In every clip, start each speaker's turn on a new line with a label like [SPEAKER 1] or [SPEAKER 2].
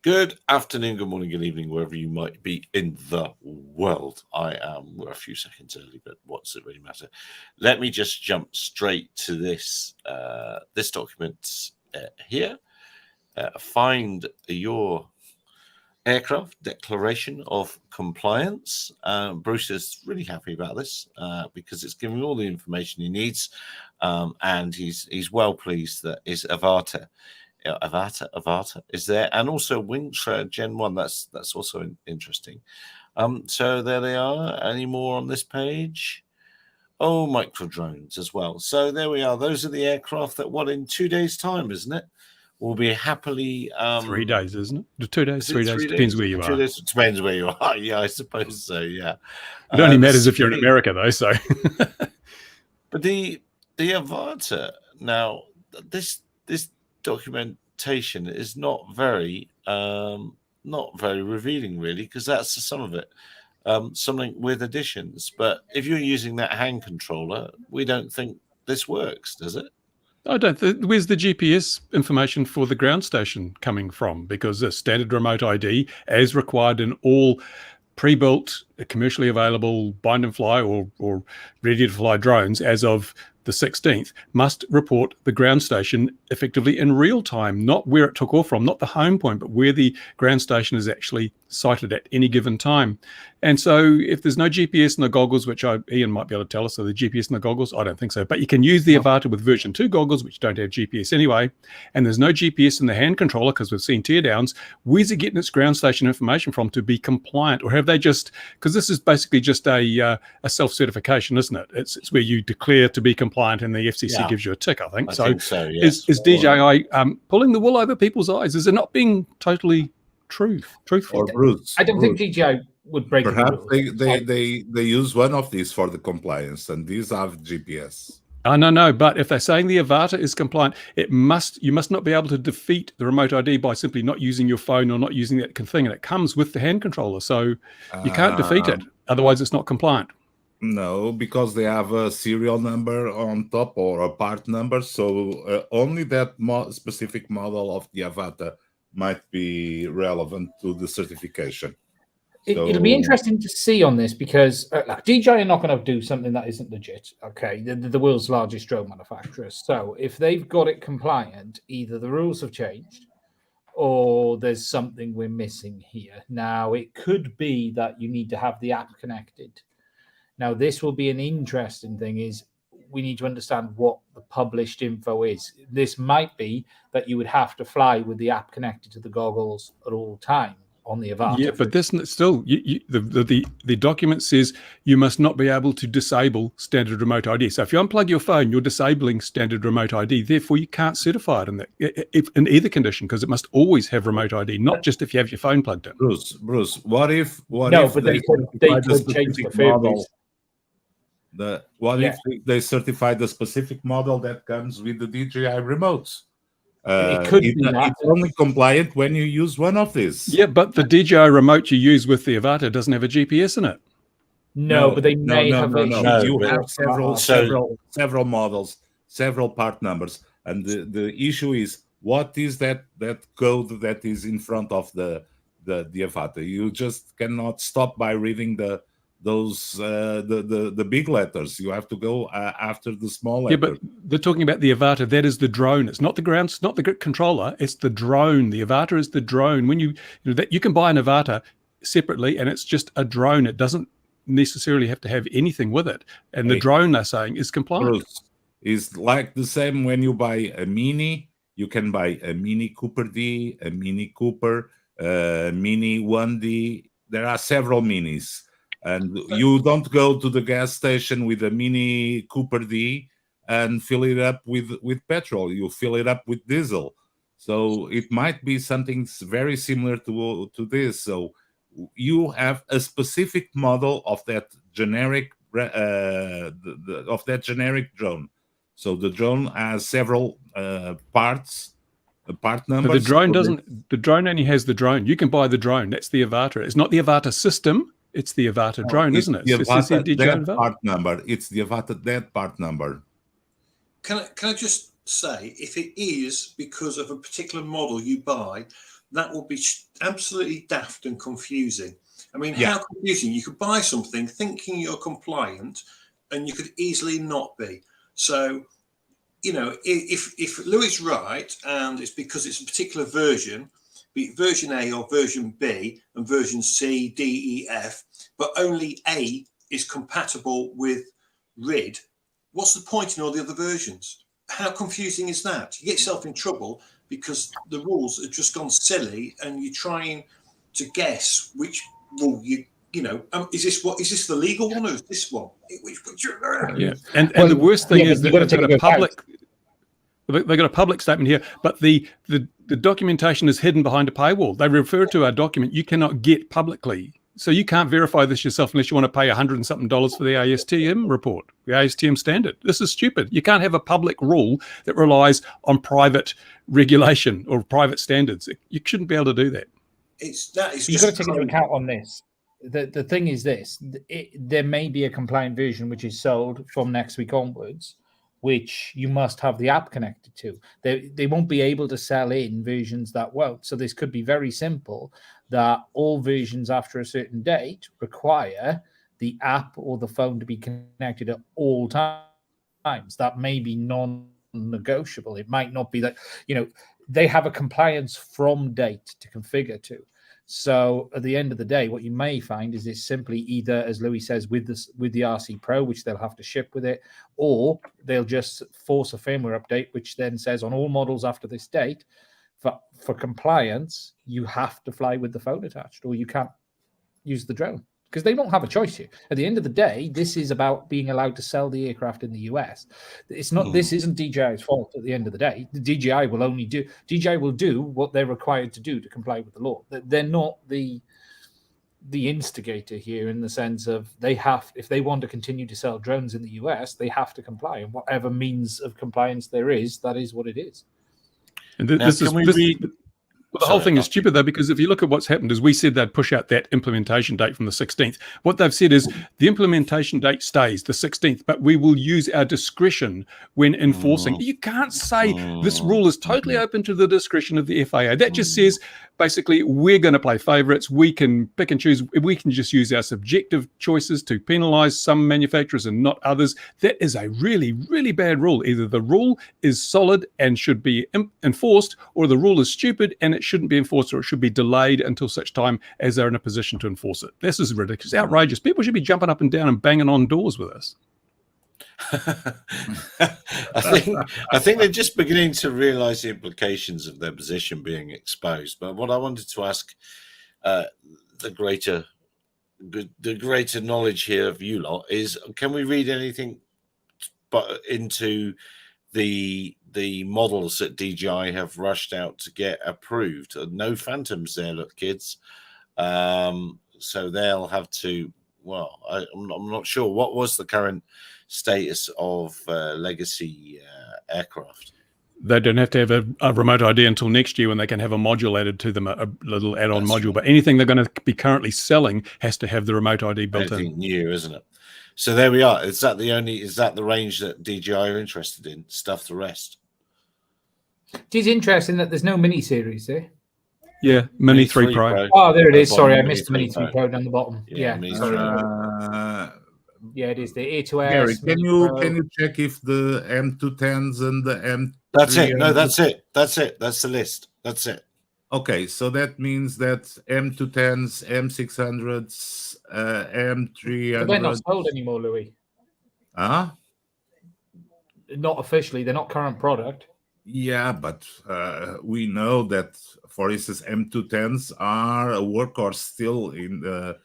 [SPEAKER 1] Good afternoon, good morning, good evening, wherever you might be in the world. We're a few seconds early, but what's it really matter? Let me just jump straight to this document here. Find your aircraft declaration of compliance. Bruce is really happy about this because it's giving all the information he needs, and he's well pleased that his Avata is there, and also Wintra Gen 1. That's also interesting. So there they are. Any more on this page? Oh, micro drones as well. So there we are. Those are the aircraft that in 2 days' time, isn't it? Will be happily
[SPEAKER 2] 3 days, isn't it? 2 days, 3 days. Depends where you are.
[SPEAKER 1] 2 days, depends where you are. Yeah, I suppose so. Yeah.
[SPEAKER 2] It only matters if you're in America, though. So,
[SPEAKER 1] but the Avata now, this documentation is not very revealing, really, because that's some of it. Something with additions. But if you're using that hand controller, we don't think this works, does it?
[SPEAKER 2] I don't. Where's the GPS information for the ground station coming from? Because a standard remote ID, as required in all pre-built, commercially available bind and fly or ready to fly drones as of the 16th, must report the ground station effectively in real time, not where it took off from, not the home point, but where the ground station is actually sighted at any given time. And so if there's no GPS in the goggles, which Ian might be able to tell us, so the GPS in the goggles, I don't think so. But you can use the Avata with version 2 goggles, which don't have GPS anyway. And there's no GPS in the hand controller because we've seen teardowns. Where's it getting its ground station information from to be compliant? Or have they just, because this is basically just a self-certification, isn't it? It's where you declare to be compliant and the FCC gives you a tick, I think.
[SPEAKER 1] I think so, yes.
[SPEAKER 2] Is DJI pulling the wool over people's eyes? Is it not being totally truthful?
[SPEAKER 3] Or Bruce,
[SPEAKER 4] I don't think DJI would break
[SPEAKER 3] perhaps
[SPEAKER 4] the
[SPEAKER 3] they use one of these for the compliance, and these have GPS.
[SPEAKER 2] No. But if they're saying the Avata is compliant, you must not be able to defeat the remote ID by simply not using your phone or not using that thing, and it comes with the hand controller, so you can't defeat it. Otherwise, it's not compliant.
[SPEAKER 3] No, because they have a serial number on top or a part number, so only that specific model of the Avata might be relevant to the certification.
[SPEAKER 4] It'll be interesting to see on this because DJI are not going to do something that isn't legit. Okay, the world's largest drone manufacturer. So if they've got it compliant, either the rules have changed or there's something we're missing here. Now, it could be that you need to have the app connected. Now, this will be an interesting thing is we need to understand what the published info is. This might be that you would have to fly with the app connected to the goggles at all time on the Avata.
[SPEAKER 2] Yeah, but this still, the document says you must not be able to disable standard remote ID. So if you unplug your phone, you're disabling standard remote ID. Therefore, you can't certify it in either condition because it must always have remote ID, not just if you have your phone plugged in.
[SPEAKER 3] Bruce, what if
[SPEAKER 4] they could change the model?
[SPEAKER 3] If they certify the specific model that comes with the DJI remotes? It's only compliant when you use one of these.
[SPEAKER 2] Yeah, but the DJI remote you use with the Avata doesn't have a GPS in it.
[SPEAKER 4] No, but they may have.
[SPEAKER 3] No. You have several models, several part numbers, and the issue is what is that code that is in front of the Avata? You just cannot stop by reading the big letters. You have to go after the small letters.
[SPEAKER 2] Yeah, but they're talking about the Avata. That is the drone. It's not the ground. It's not the controller. It's the drone. The Avata is the drone. When you can buy an Avata separately, and it's just a drone. It doesn't necessarily have to have anything with it. And the drone, they're saying, is compliant.
[SPEAKER 3] Is like the same when you buy a Mini. You can buy a Mini Cooper D, a Mini Cooper, Mini 1D. There are several Minis. And you don't go to the gas station with a Mini Cooper D and fill it up with petrol. You fill it up with diesel. So it might be something very similar to this. So you have a specific model of that generic drone. So the drone has several parts. Part numbers.
[SPEAKER 2] But the drone doesn't. The drone only has the drone. You can buy the drone. That's the Avata. It's not the Avata system. It's the Avata drone, isn't it?
[SPEAKER 3] The Avata that part number. It's the Avata that part number.
[SPEAKER 5] Can I just say, if it is because of a particular model you buy, that would be absolutely daft and confusing. I mean,
[SPEAKER 3] Yeah.
[SPEAKER 5] how confusing. You could buy something thinking you're compliant and you could easily not be. So, you know, if Louis is right and it's because it's a particular version, be it version A or version B and version C, D, E, F, but only A is compatible with RID, what's the point in all the other versions? How confusing is that? You get yourself in trouble because the rules have just gone silly and you're trying to guess which rule you know, is this the legal one or is this one?
[SPEAKER 2] Yeah, and the worst thing is that they've got a public. They've got a public statement here, but the documentation is hidden behind a paywall. They refer to our document you cannot get publicly. So you can't verify this yourself unless you want to pay $100 and something for the ASTM report, the ASTM standard. This is stupid. You can't have a public rule that relies on private regulation or private standards. You shouldn't be able to do that.
[SPEAKER 5] You've
[SPEAKER 4] got to take into account on this. The thing is this, there may be a compliant version which is sold from next week onwards, which you must have the app connected to. They won't be able to sell in versions that won't. So this could be very simple, that all versions after a certain date require the app or the phone to be connected at all times. That may be non-negotiable. It might not be that, you know, they have a compliance from date to configure to. So at the end of the day, what you may find is it's simply either, as Louis says, with the RC Pro, which they'll have to ship with it, or they'll just force a firmware update, which then says on all models after this date, for compliance, you have to fly with the phone attached, or you can't use the drone. Because they don't have a choice here. At the end of the day, this is about being allowed to sell the aircraft in the US. It's not. This isn't DJI's fault. At the end of the day, the DJI will do what they're required to do to comply with the law. They're not the instigator here in the sense of if they want to continue to sell drones in the US, they have to comply, and whatever means of compliance there is, that is what it is.
[SPEAKER 2] And the whole thing is stupid, though, because if you look at what's happened is we said they'd push out that implementation date from the 16th. What they've said is the implementation date stays the 16th, but we will use our discretion when enforcing. You can't say this rule is totally open to the discretion of the FAA. That just says, basically, we're going to play favorites. We can pick and choose. We can just use our subjective choices to penalize some manufacturers and not others. That is a really, really bad rule. Either the rule is solid and should be enforced, or the rule is stupid and it shouldn't be enforced, or it should be delayed until such time as they're in a position to enforce it. This is ridiculous, outrageous. People should be jumping up and down and banging on doors with us.
[SPEAKER 1] I think they're just beginning to realize the implications of their position being exposed. But what I wanted to ask the greater knowledge here of you lot is, can we read anything but into the models that DJI have rushed out to get approved? No Phantoms there, look, kids. So they'll have to. Well, I'm not sure. What was the current status of legacy aircraft?
[SPEAKER 2] They don't have to have a remote ID until next year when they can have a module added to them, a little add-on module. But anything they're going to be currently selling has to have the remote ID built in.
[SPEAKER 1] New, isn't it? So there we are. Is that the range that DJI are interested in? Stuff the rest.
[SPEAKER 4] It is interesting that there's no mini series there.
[SPEAKER 2] Yeah, Mini 3 Pro.
[SPEAKER 4] Oh, there it is. Sorry, I missed the Mini 3 Pro down the bottom. Yeah. Yeah, it is the A2S.
[SPEAKER 3] Gary, can you check if the M210s and the M?
[SPEAKER 1] That's it. No, that's it. That's the list. That's it.
[SPEAKER 3] Okay, so that means that M210s, M600s, M300s.
[SPEAKER 4] They're not sold anymore, Louis.
[SPEAKER 3] Huh?
[SPEAKER 4] Not officially. They're not current product.
[SPEAKER 3] Yeah, but we know that, for instance, M210s are a workhorse still in the.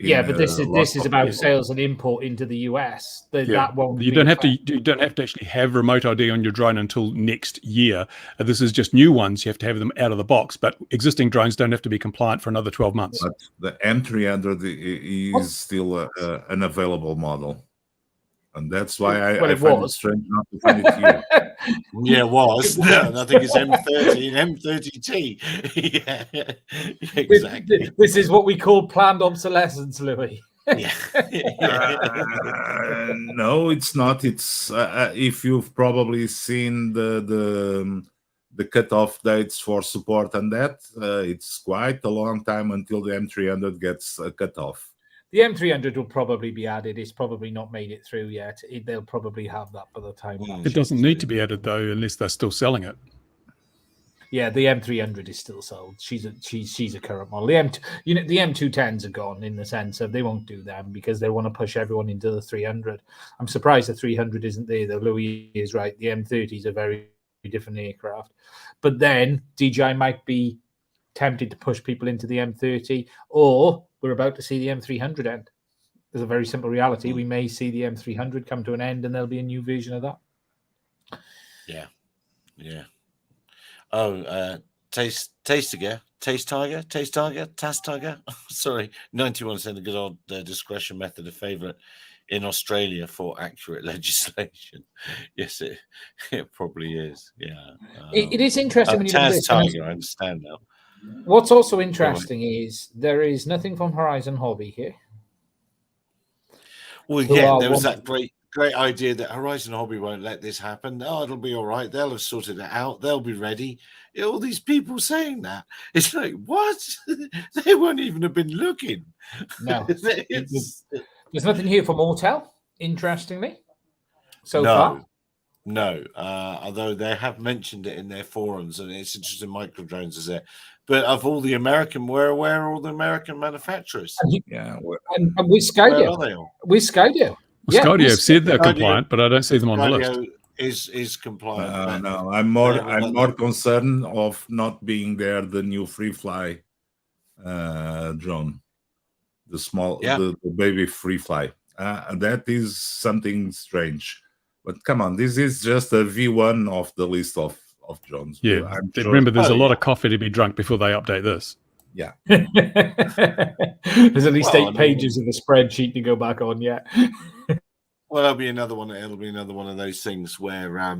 [SPEAKER 4] But this is about sales and import into the US. That won't.
[SPEAKER 2] You don't have to actually have remote ID on your drone until next year. This is just new ones. You have to have them out of the box. But existing drones don't have to be compliant for another 12 months.
[SPEAKER 3] But the M300 is still an available model. And that's why I find it strange not to find it here.
[SPEAKER 1] Yeah, it was. No, I think it's M30 and M30T. Yeah, exactly.
[SPEAKER 4] This is what we call planned obsolescence, Louis.
[SPEAKER 3] No, it's not. It's if you've probably seen the the cutoff dates for support and that, it's quite a long time until the M300 gets a cutoff.
[SPEAKER 4] The M300 will probably be added. It's probably not made it through yet. They'll probably have that by the time.
[SPEAKER 2] It doesn't need to be added though, unless they're still selling it.
[SPEAKER 4] Yeah, the M300 is still sold. She's a current model. The M210s are gone in the sense of they won't do them because they want to push everyone into the 300. I'm surprised the 300 isn't there though. Louis is right. The M30s are very different aircraft, but then DJI might be tempted to push people into the M30, or we're about to see the M300 end. There's a very simple reality. We may see the M300 come to an end, and there'll be a new version of that.
[SPEAKER 1] Yeah. Oh, Taste Tiger. Sorry, 91% a good old discretion method, a favourite in Australia for accurate legislation. Yes, it probably is. Yeah,
[SPEAKER 4] it is interesting when you look at this.
[SPEAKER 1] Tiger, I understand now.
[SPEAKER 4] What's also interesting is there is nothing from Horizon Hobby here.
[SPEAKER 1] Well, yeah, there was that great idea that Horizon Hobby won't let this happen. Oh, it'll be all right. They'll have sorted it out. They'll be ready. All these people saying that. It's like, what? They won't even have been looking.
[SPEAKER 4] No. There's nothing here for Mortel, interestingly, so far.
[SPEAKER 1] No, although they have mentioned it in their forums, and it's interesting micro drones is there. But of all the American, where are all the American manufacturers?
[SPEAKER 4] And with Skydio.
[SPEAKER 1] Where are they all?
[SPEAKER 4] With Skydio.
[SPEAKER 2] Skydio have said they're compliant, but I don't see them on the list.
[SPEAKER 1] Is compliant.
[SPEAKER 3] No, I'm more concerned of not being there. The new free fly drone, the small, the baby free fly. That is something strange. But come on, this is just a V1 of the list of drones.
[SPEAKER 2] Yeah, remember, there's a lot of coffee to be drunk before they update this.
[SPEAKER 3] Yeah.
[SPEAKER 4] There's at least 8 pages of a spreadsheet to go back on. Yeah.
[SPEAKER 1] Well, it'll be another one. It'll be another one of those things where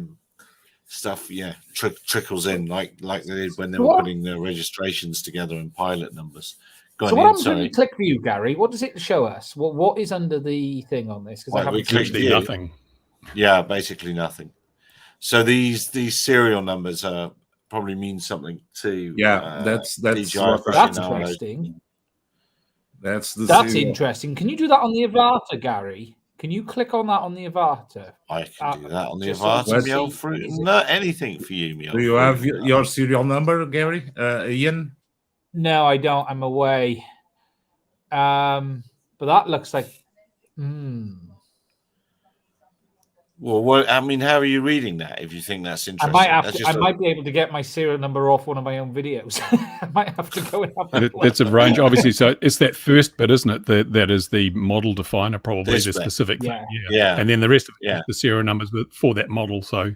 [SPEAKER 1] stuff, trickles in like they did when they were putting their registrations together and pilot numbers.
[SPEAKER 4] So what I'm going to click for you, Gary? What does it show us? What is under the thing on this? Because I haven't
[SPEAKER 2] clicked nothing.
[SPEAKER 1] Yeah, basically nothing. So these serial numbers probably mean something to
[SPEAKER 3] that's
[SPEAKER 4] interesting.
[SPEAKER 3] That's
[SPEAKER 4] interesting. Can you do that on the avatar, Gary? Can you click on that on the avatar?
[SPEAKER 1] I can do that on the avatar. Not anything for you, Meow.
[SPEAKER 3] Do you have your serial number, Gary? Ian?
[SPEAKER 4] No, I don't. I'm away. But that looks like.
[SPEAKER 1] Well, how are you reading that? If you think that's interesting,
[SPEAKER 4] I might be able to get my serial number off one of my own videos. I might have to go and have a look.
[SPEAKER 2] That's a range, obviously. So it's that first bit, isn't it? That is the model definer, probably the specific thing.
[SPEAKER 1] Yeah.
[SPEAKER 2] And then the rest of it is the serial numbers for that model. So,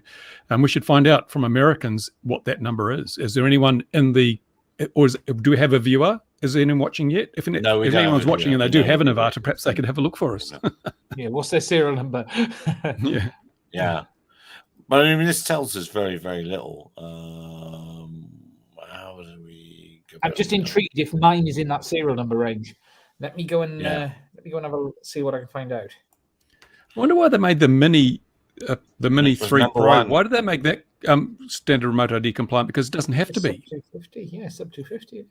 [SPEAKER 2] we should find out from Americans what that number is. Is there anyone in the, or do we have a viewer? Is there anyone watching yet? If anyone's watching and they do have an avatar, perhaps they could have a look for us.
[SPEAKER 4] Yeah, what's their serial number?
[SPEAKER 1] Yeah. But I mean, this tells us very, very little. How do we go?
[SPEAKER 4] I'm just intrigued if mine is in that serial number range. Let me go and have see what I can find out.
[SPEAKER 2] I wonder why they made the Mini 3 Pro.
[SPEAKER 1] One.
[SPEAKER 2] Why did they make that standard remote ID compliant? Because it doesn't have to be.
[SPEAKER 4] Sub 250, yeah, sub 250.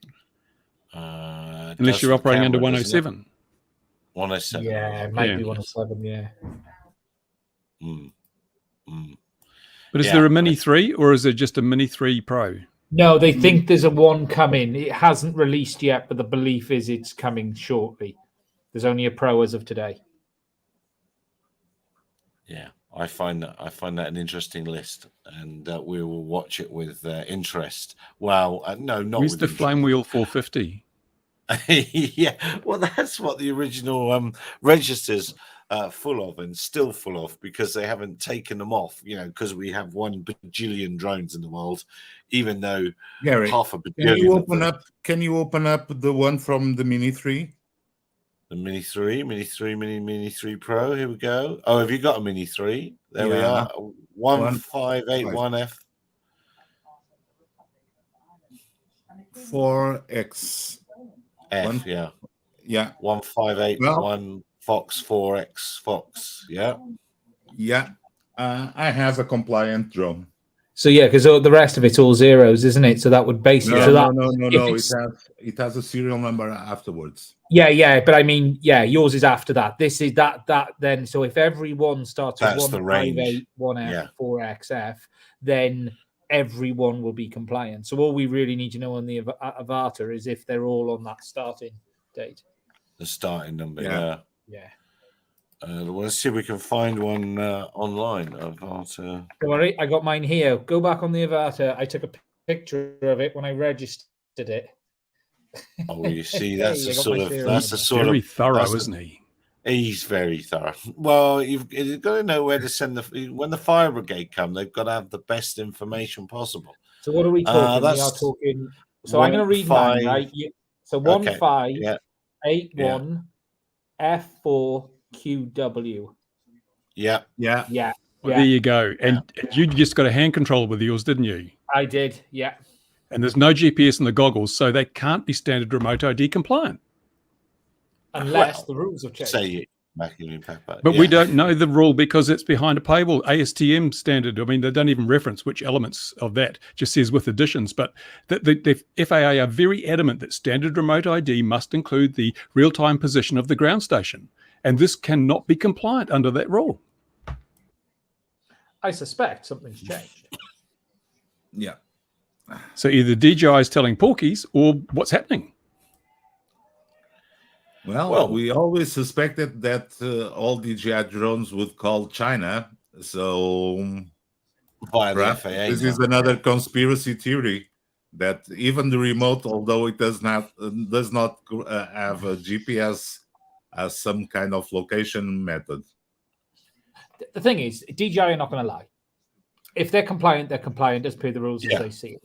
[SPEAKER 2] Unless you're operating under 107.
[SPEAKER 1] 107.
[SPEAKER 4] Yeah, it might be 107, yeah.
[SPEAKER 2] But is there a Mini 3 or is it just a Mini 3 Pro?
[SPEAKER 4] No, they think there's a one coming. It hasn't released yet, but the belief is it's coming shortly. There's only a Pro as of today.
[SPEAKER 1] Yeah, I find that an interesting list, and we will watch it with interest. Well, no, not.
[SPEAKER 2] Where's the Flame Wheel 450?
[SPEAKER 1] Yeah, well, that's what the original registers full of, and still full of, because they haven't taken them off. Because we have 1 bajillion drones in the world, even though
[SPEAKER 3] Gary,
[SPEAKER 1] half a bajillion.
[SPEAKER 3] Can you open up the one from the Mini 3?
[SPEAKER 1] The Mini 3, Mini 3 Pro. Here we go. Oh, have you got a Mini 3? There we are. 1581F.
[SPEAKER 3] 4X.
[SPEAKER 1] F, yeah. 1581 Fox 4X Fox. Yeah.
[SPEAKER 3] Yeah. I have a compliant drone.
[SPEAKER 4] So yeah, because the rest of it's all zeros, isn't it? So that would basically
[SPEAKER 3] No. It has a serial number afterwards.
[SPEAKER 4] Yeah. But I mean, yeah, yours is after that. This is that then. So if everyone starts with
[SPEAKER 1] That's the range.
[SPEAKER 4] 158, 1F, 4XF, then everyone will be compliant. So all we really need to know on the Avata is if they're all on that starting date.
[SPEAKER 1] The starting number,
[SPEAKER 4] Yeah.
[SPEAKER 1] Let's see if we can find one online. Avata.
[SPEAKER 4] Don't worry, I got mine here. Go back on the Avata. I took a picture of it when I registered it.
[SPEAKER 1] Oh, you see, that's
[SPEAKER 4] Hey,
[SPEAKER 1] a sort of
[SPEAKER 2] very thorough, isn't he?
[SPEAKER 1] He's very thorough. Well, you've got to know where to send when the fire brigade come. They've got to have the best information possible.
[SPEAKER 4] So what are we talking? We are talking. So I'm going to read mine, right? So 1581 F4QW.
[SPEAKER 1] Yeah.
[SPEAKER 2] Well, there you go. And you just got a hand controller with yours, didn't you?
[SPEAKER 4] I did. Yeah.
[SPEAKER 2] And there's no GPS in the goggles, so they can't be standard remote ID compliant.
[SPEAKER 4] Unless the rules have changed.
[SPEAKER 1] Say Macular Pepper.
[SPEAKER 2] But we don't know the rule because it's behind a paywall. ASTM standard, I mean, they don't even reference which elements of that, just says with additions. But the FAA are very adamant that standard remote ID must include the real-time position of the ground station. And this cannot be compliant under that rule.
[SPEAKER 4] I suspect something's changed.
[SPEAKER 3] Yeah.
[SPEAKER 2] So either DJI is telling porkies or what's happening.
[SPEAKER 3] Well, we always suspected that all DJI drones would call China. So
[SPEAKER 1] via the FAA.
[SPEAKER 3] This is another conspiracy theory that even the remote, although it does not have a GPS as some kind of location method.
[SPEAKER 4] The thing is, DJI are not going to lie. If they're compliant as per the rules as they see it.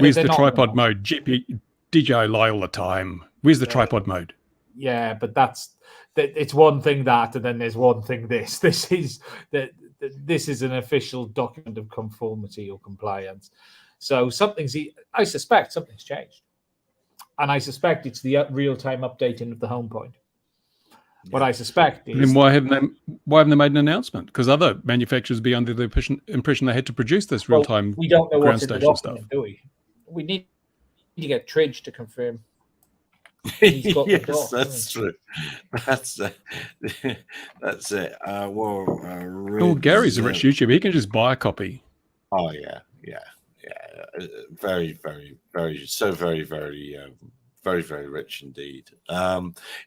[SPEAKER 2] Where's the tripod mode? DJI lie all the time. Where's the tripod mode?
[SPEAKER 4] Yeah, but it's one thing that, and then there's one thing this. This is an official document of conformity or compliance. So I suspect something's changed, and I suspect it's the real-time updating of the home point. What I suspect is.
[SPEAKER 2] Then why haven't they made an announcement? Because other manufacturers be under the impression they had to produce this real-time.
[SPEAKER 4] We don't know
[SPEAKER 2] ground
[SPEAKER 4] what's in the
[SPEAKER 2] station
[SPEAKER 4] document,
[SPEAKER 2] stuff.
[SPEAKER 4] do we? We need to get Tridge to confirm. He's got the doc,
[SPEAKER 1] that's true. That's it.
[SPEAKER 2] Gary's a rich YouTuber. He can just buy a copy.
[SPEAKER 1] Oh yeah. Very, very, very, so very, very, very, very rich indeed.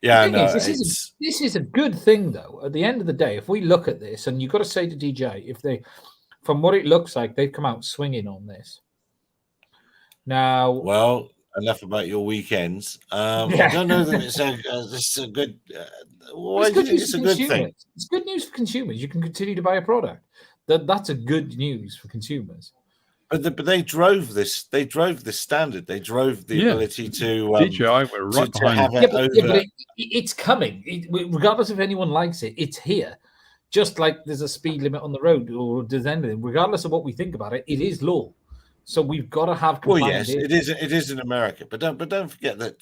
[SPEAKER 4] This is a good thing though. At the end of the day, if we look at this, and you've got to say to DJI, if they, from what it looks like, they've come out swinging on this. Now,
[SPEAKER 1] well, enough about your weekends. I don't know that it's a good. Why do you think it's a good thing?
[SPEAKER 4] It's good news for consumers. You can continue to buy a product. That's a good news for consumers.
[SPEAKER 1] But they drove this. They drove this standard. They drove the ability to.
[SPEAKER 2] DJI were right behind.
[SPEAKER 4] But it's coming. Regardless if anyone likes it, it's here. Just like there's a speed limit on the road, or there's anything. Regardless of what we think about it, it is law. So we've got to have.
[SPEAKER 1] Well, yes, it is. It is in America, but don't forget that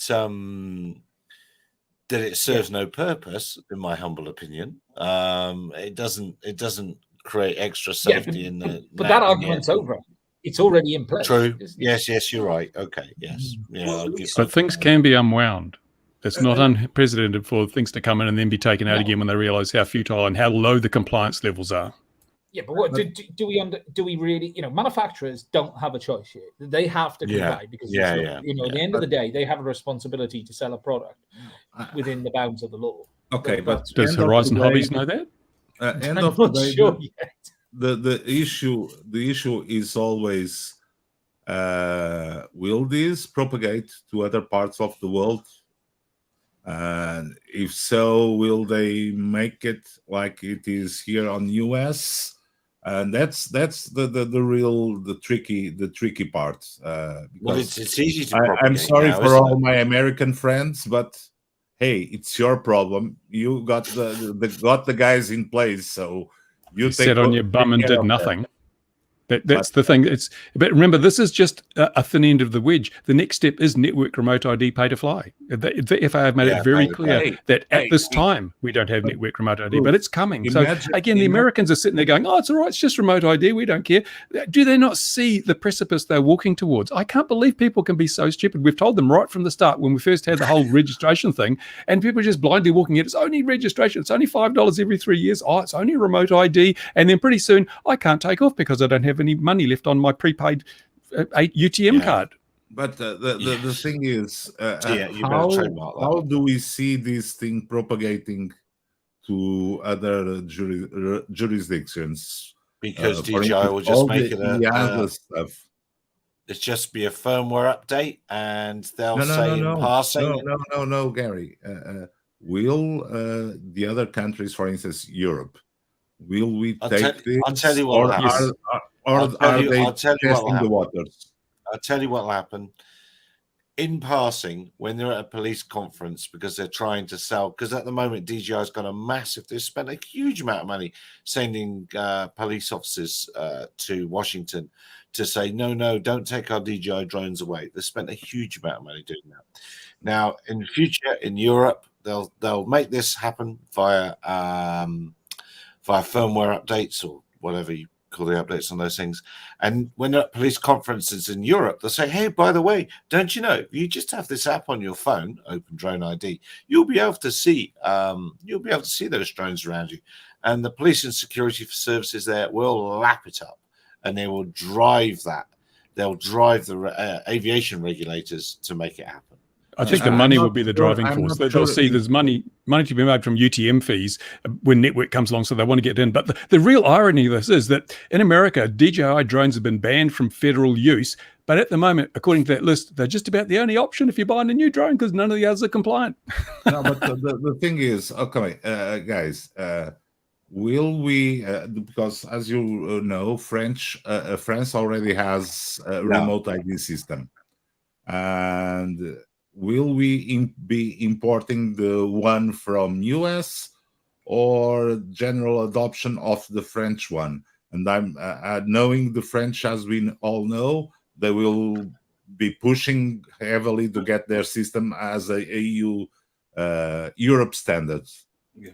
[SPEAKER 1] that it serves no purpose, in my humble opinion. It doesn't create extra safety in the.
[SPEAKER 4] But that argument's over. It's already in place.
[SPEAKER 1] True. Yes, you're right. Okay. Yes. Yeah.
[SPEAKER 2] But things can be unwound. It's not unprecedented for things to come in and then be taken out again when they realize how futile and how low the compliance levels are.
[SPEAKER 4] Yeah, but what do we really? Manufacturers don't have a choice here. They have to comply because at the end of the day, they have a responsibility to sell a product within the bounds of the law.
[SPEAKER 3] Okay, but
[SPEAKER 2] does Horizon Hobbies know that?
[SPEAKER 3] End of the day,
[SPEAKER 4] sure yet.
[SPEAKER 3] The issue is always will this propagate to other parts of the world? And if so, will they make it like it is here on US? And that's the tricky part.
[SPEAKER 1] Well, it's easy to.
[SPEAKER 3] I'm sorry for all my American friends, but hey, it's your problem. You got the guys in place, so you
[SPEAKER 2] sat on your bum and did nothing. That's the thing. But remember, this is just a thin end of the wedge. The next step is network remote ID pay to fly. The FAA have made it very clear that at this time we don't have network remote ID, but it's coming. So again, the Americans are sitting there going, "Oh, it's all right. It's just remote ID. We don't care." Do they not see the precipice they're walking towards? I can't believe people can be so stupid. We've told them right from the start when we first had the whole registration thing, and people are just blindly walking in. It's only registration. It's only $5 every 3 years. Oh, it's only remote ID, and then pretty soon I can't take off because I don't have any money left on my prepaid UTM card.
[SPEAKER 3] But the thing is,
[SPEAKER 1] how
[SPEAKER 3] do we see this thing propagating to other jurisdictions?
[SPEAKER 1] Because DJI will just make it
[SPEAKER 3] stuff.
[SPEAKER 1] It's just be a firmware update, and they'll say in passing.
[SPEAKER 3] No, Gary. Will the other countries, for instance, Europe, will we take this?
[SPEAKER 1] I'll tell you what will happen.
[SPEAKER 3] Are they testing the waters?
[SPEAKER 1] I'll tell you what will happen. In passing, when they're at a police conference, because they're trying to sell, because at the moment DJI's got they've spent a huge amount of money sending police officers to Washington to say, no, don't take our DJI drones away. They've spent a huge amount of money doing that. Now, in the future, in Europe, they'll make this happen via firmware updates or whatever you call the updates on those things. And when they're at police conferences in Europe, they'll say, hey, by the way, don't you know, you just have this app on your phone, Open Drone ID, you'll be able to see those drones around you. And the police and security services there will lap it up, and they will drive that. They'll drive the aviation regulators to make it happen.
[SPEAKER 2] I think the money will be the driving force. They'll see there's money to be made from UTM fees when network comes along, so they want to get in. But the real irony of this is that in America, DJI drones have been banned from federal use. But at the moment, according to that list, they're just about the only option if you're buying a new drone because none of the others are compliant.
[SPEAKER 3] No, but the thing is, okay, guys, will we, because as you know, France already has a remote ID system. And will we be importing the one from US or general adoption of the French one? And I'm knowing the French, as we all know, they will be pushing heavily to get their system as a EU Europe standard.
[SPEAKER 1] Yeah.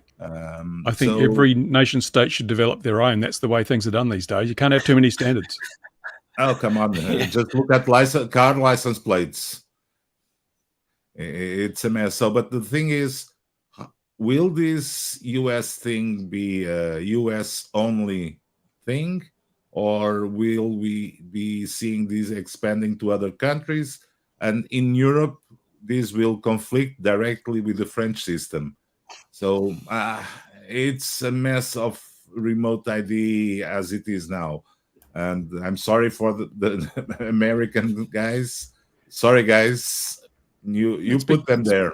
[SPEAKER 2] I think every nation state should develop their own. That's the way things are done these days. You can't have too many standards.
[SPEAKER 3] Oh, come on. Just look at car license plates. It's a mess. So, but the thing is, will this US thing be a US only thing, or will we be seeing this expanding to other countries? And in Europe, this will conflict directly with the French system. So it's a mess of remote ID as it is now. And I'm sorry for the American guys. Sorry, guys. You put them there.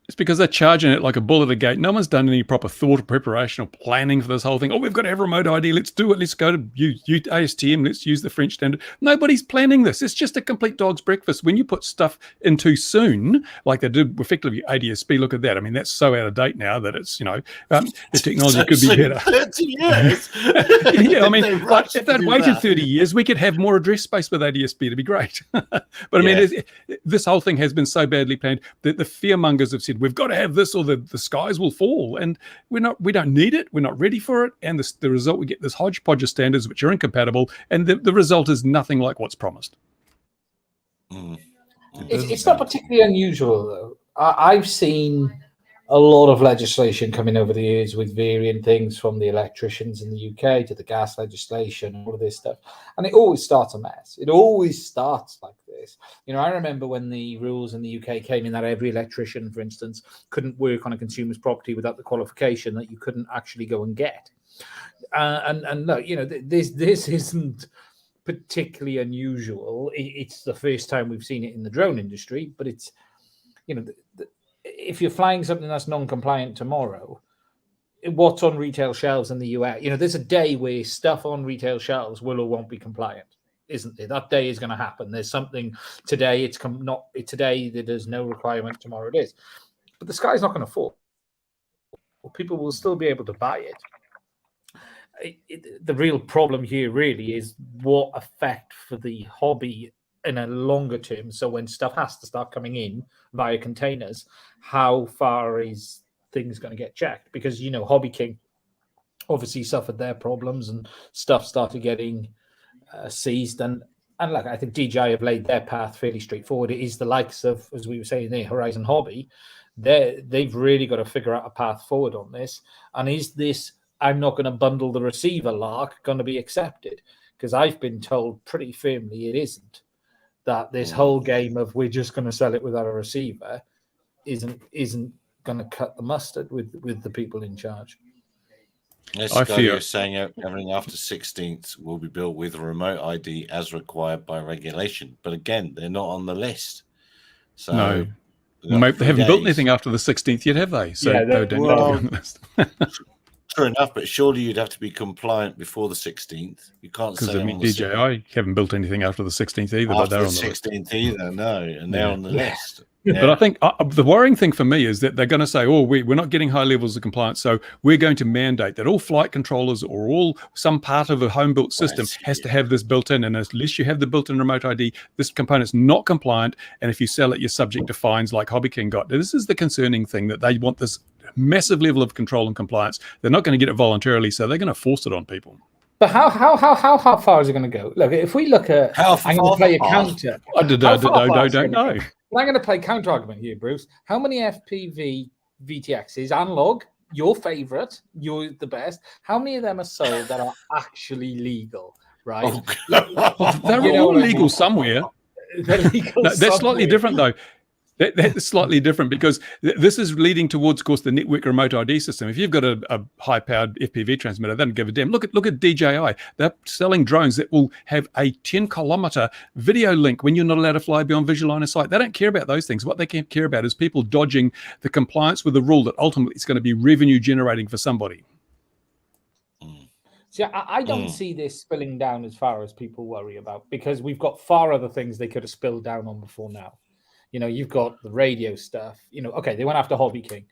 [SPEAKER 2] It's because they're charging it like a bull at a gate. No one's done any proper thought or preparation or planning for this whole thing. Oh, we've got to have remote ID. Let's do it. Let's go to ASTM. Let's use the French standard. Nobody's planning this. It's just a complete dog's breakfast. When you put stuff in too soon, like they did effectively ADSB, look at that. I mean, that's so out of date now that it's, the technology could be better.
[SPEAKER 1] 30 years.
[SPEAKER 2] Yeah, I mean, like, if they'd waited 30 years, we could have more address space with ADSB. It'd be great. But I mean, this whole thing has been so badly planned that the fearmongers have said, we've got to have this or the skies will fall, and we don't need it, we're not ready for it, and the result, we get this hodgepodge of standards which are incompatible, and the result is nothing like what's promised.
[SPEAKER 4] It's not particularly unusual though. I've seen a lot of legislation coming over the years with varying things, from the electricians in the UK to the gas legislation, all of this stuff. And it always starts a mess. It always starts like this. I remember when the rules in the UK came in that every electrician, for instance, couldn't work on a consumer's property without the qualification that you couldn't actually go and get. And look, this isn't particularly unusual. It's the first time we've seen it in the drone industry, but it's, if you're flying something that's non-compliant tomorrow, what's on retail shelves in the US? There's a day where stuff on retail shelves will or won't be compliant, isn't there? That day is going to happen. There's something today. Today there's no requirement. Tomorrow it is, but the sky's not going to fall. People will still be able to buy it. the real problem here really is what effect for the hobby in a longer term. So when stuff has to start coming in via containers, how far is things going to get checked? Because, you know, Hobby King obviously suffered their problems and stuff started getting seized. And like, I think DJI have laid their path fairly straightforward. It is the likes of, as we were saying there, Horizon Hobby. They've really got to figure out a path forward on this. And is this "I'm not going to bundle the receiver" lark going to be accepted? Because I've been told pretty firmly it isn't. That this whole game of we're just going to sell it without a receiver isn't going to cut the mustard with the people in charge.
[SPEAKER 1] This guy you're saying everything after 16th will be built with a remote ID as required by regulation. But again, they're not on the list. So
[SPEAKER 2] no. They haven't built anything after the 16th yet, have they? So
[SPEAKER 4] yeah,
[SPEAKER 2] they don't need to be on the list.
[SPEAKER 1] True enough, but surely you'd have to be compliant before the 16th. You can't say
[SPEAKER 2] because DJI haven't built anything after the 16th either.
[SPEAKER 1] After
[SPEAKER 2] but they're
[SPEAKER 1] the
[SPEAKER 2] on the
[SPEAKER 1] 16th
[SPEAKER 2] list.
[SPEAKER 1] either, no, and they're on the list. Yeah.
[SPEAKER 2] But I think the worrying thing for me is that they're going to say, "Oh, we're not getting high levels of compliance, so we're going to mandate that all flight controllers or all some part of a home-built system has to have this built in. And unless you have the built-in remote ID, this component's not compliant. And if you sell it, you're subject to fines like Hobby King got." This is the concerning thing, that they want this massive level of control and compliance. They're not going to get it voluntarily, so they're going to force it on people.
[SPEAKER 4] But how far is it going to go? Look, if we look at, I'm going to play a counter.
[SPEAKER 2] I don't know.
[SPEAKER 4] I'm going to play counter argument here, Bruce. How many FPV VTXs and log, your favorite, you're the best, how many of them are sold that are actually legal, right?
[SPEAKER 1] Oh,
[SPEAKER 2] they're all legal somewhere.
[SPEAKER 4] They're legal
[SPEAKER 2] that's slightly different, though. That's slightly different because this is leading towards, of course, the network remote ID system. If you've got a high-powered FPV transmitter, they don't give a damn. Look at DJI. They're selling drones that will have a 10-kilometer video link when you're not allowed to fly beyond visual line of sight. They don't care about those things. What they care about is people dodging the compliance with the rule that ultimately is going to be revenue generating for somebody.
[SPEAKER 4] See, I don't see this spilling down as far as people worry about, because we've got far other things they could have spilled down on before now. You know, you've got the radio stuff. You know, okay, they went after Hobby King,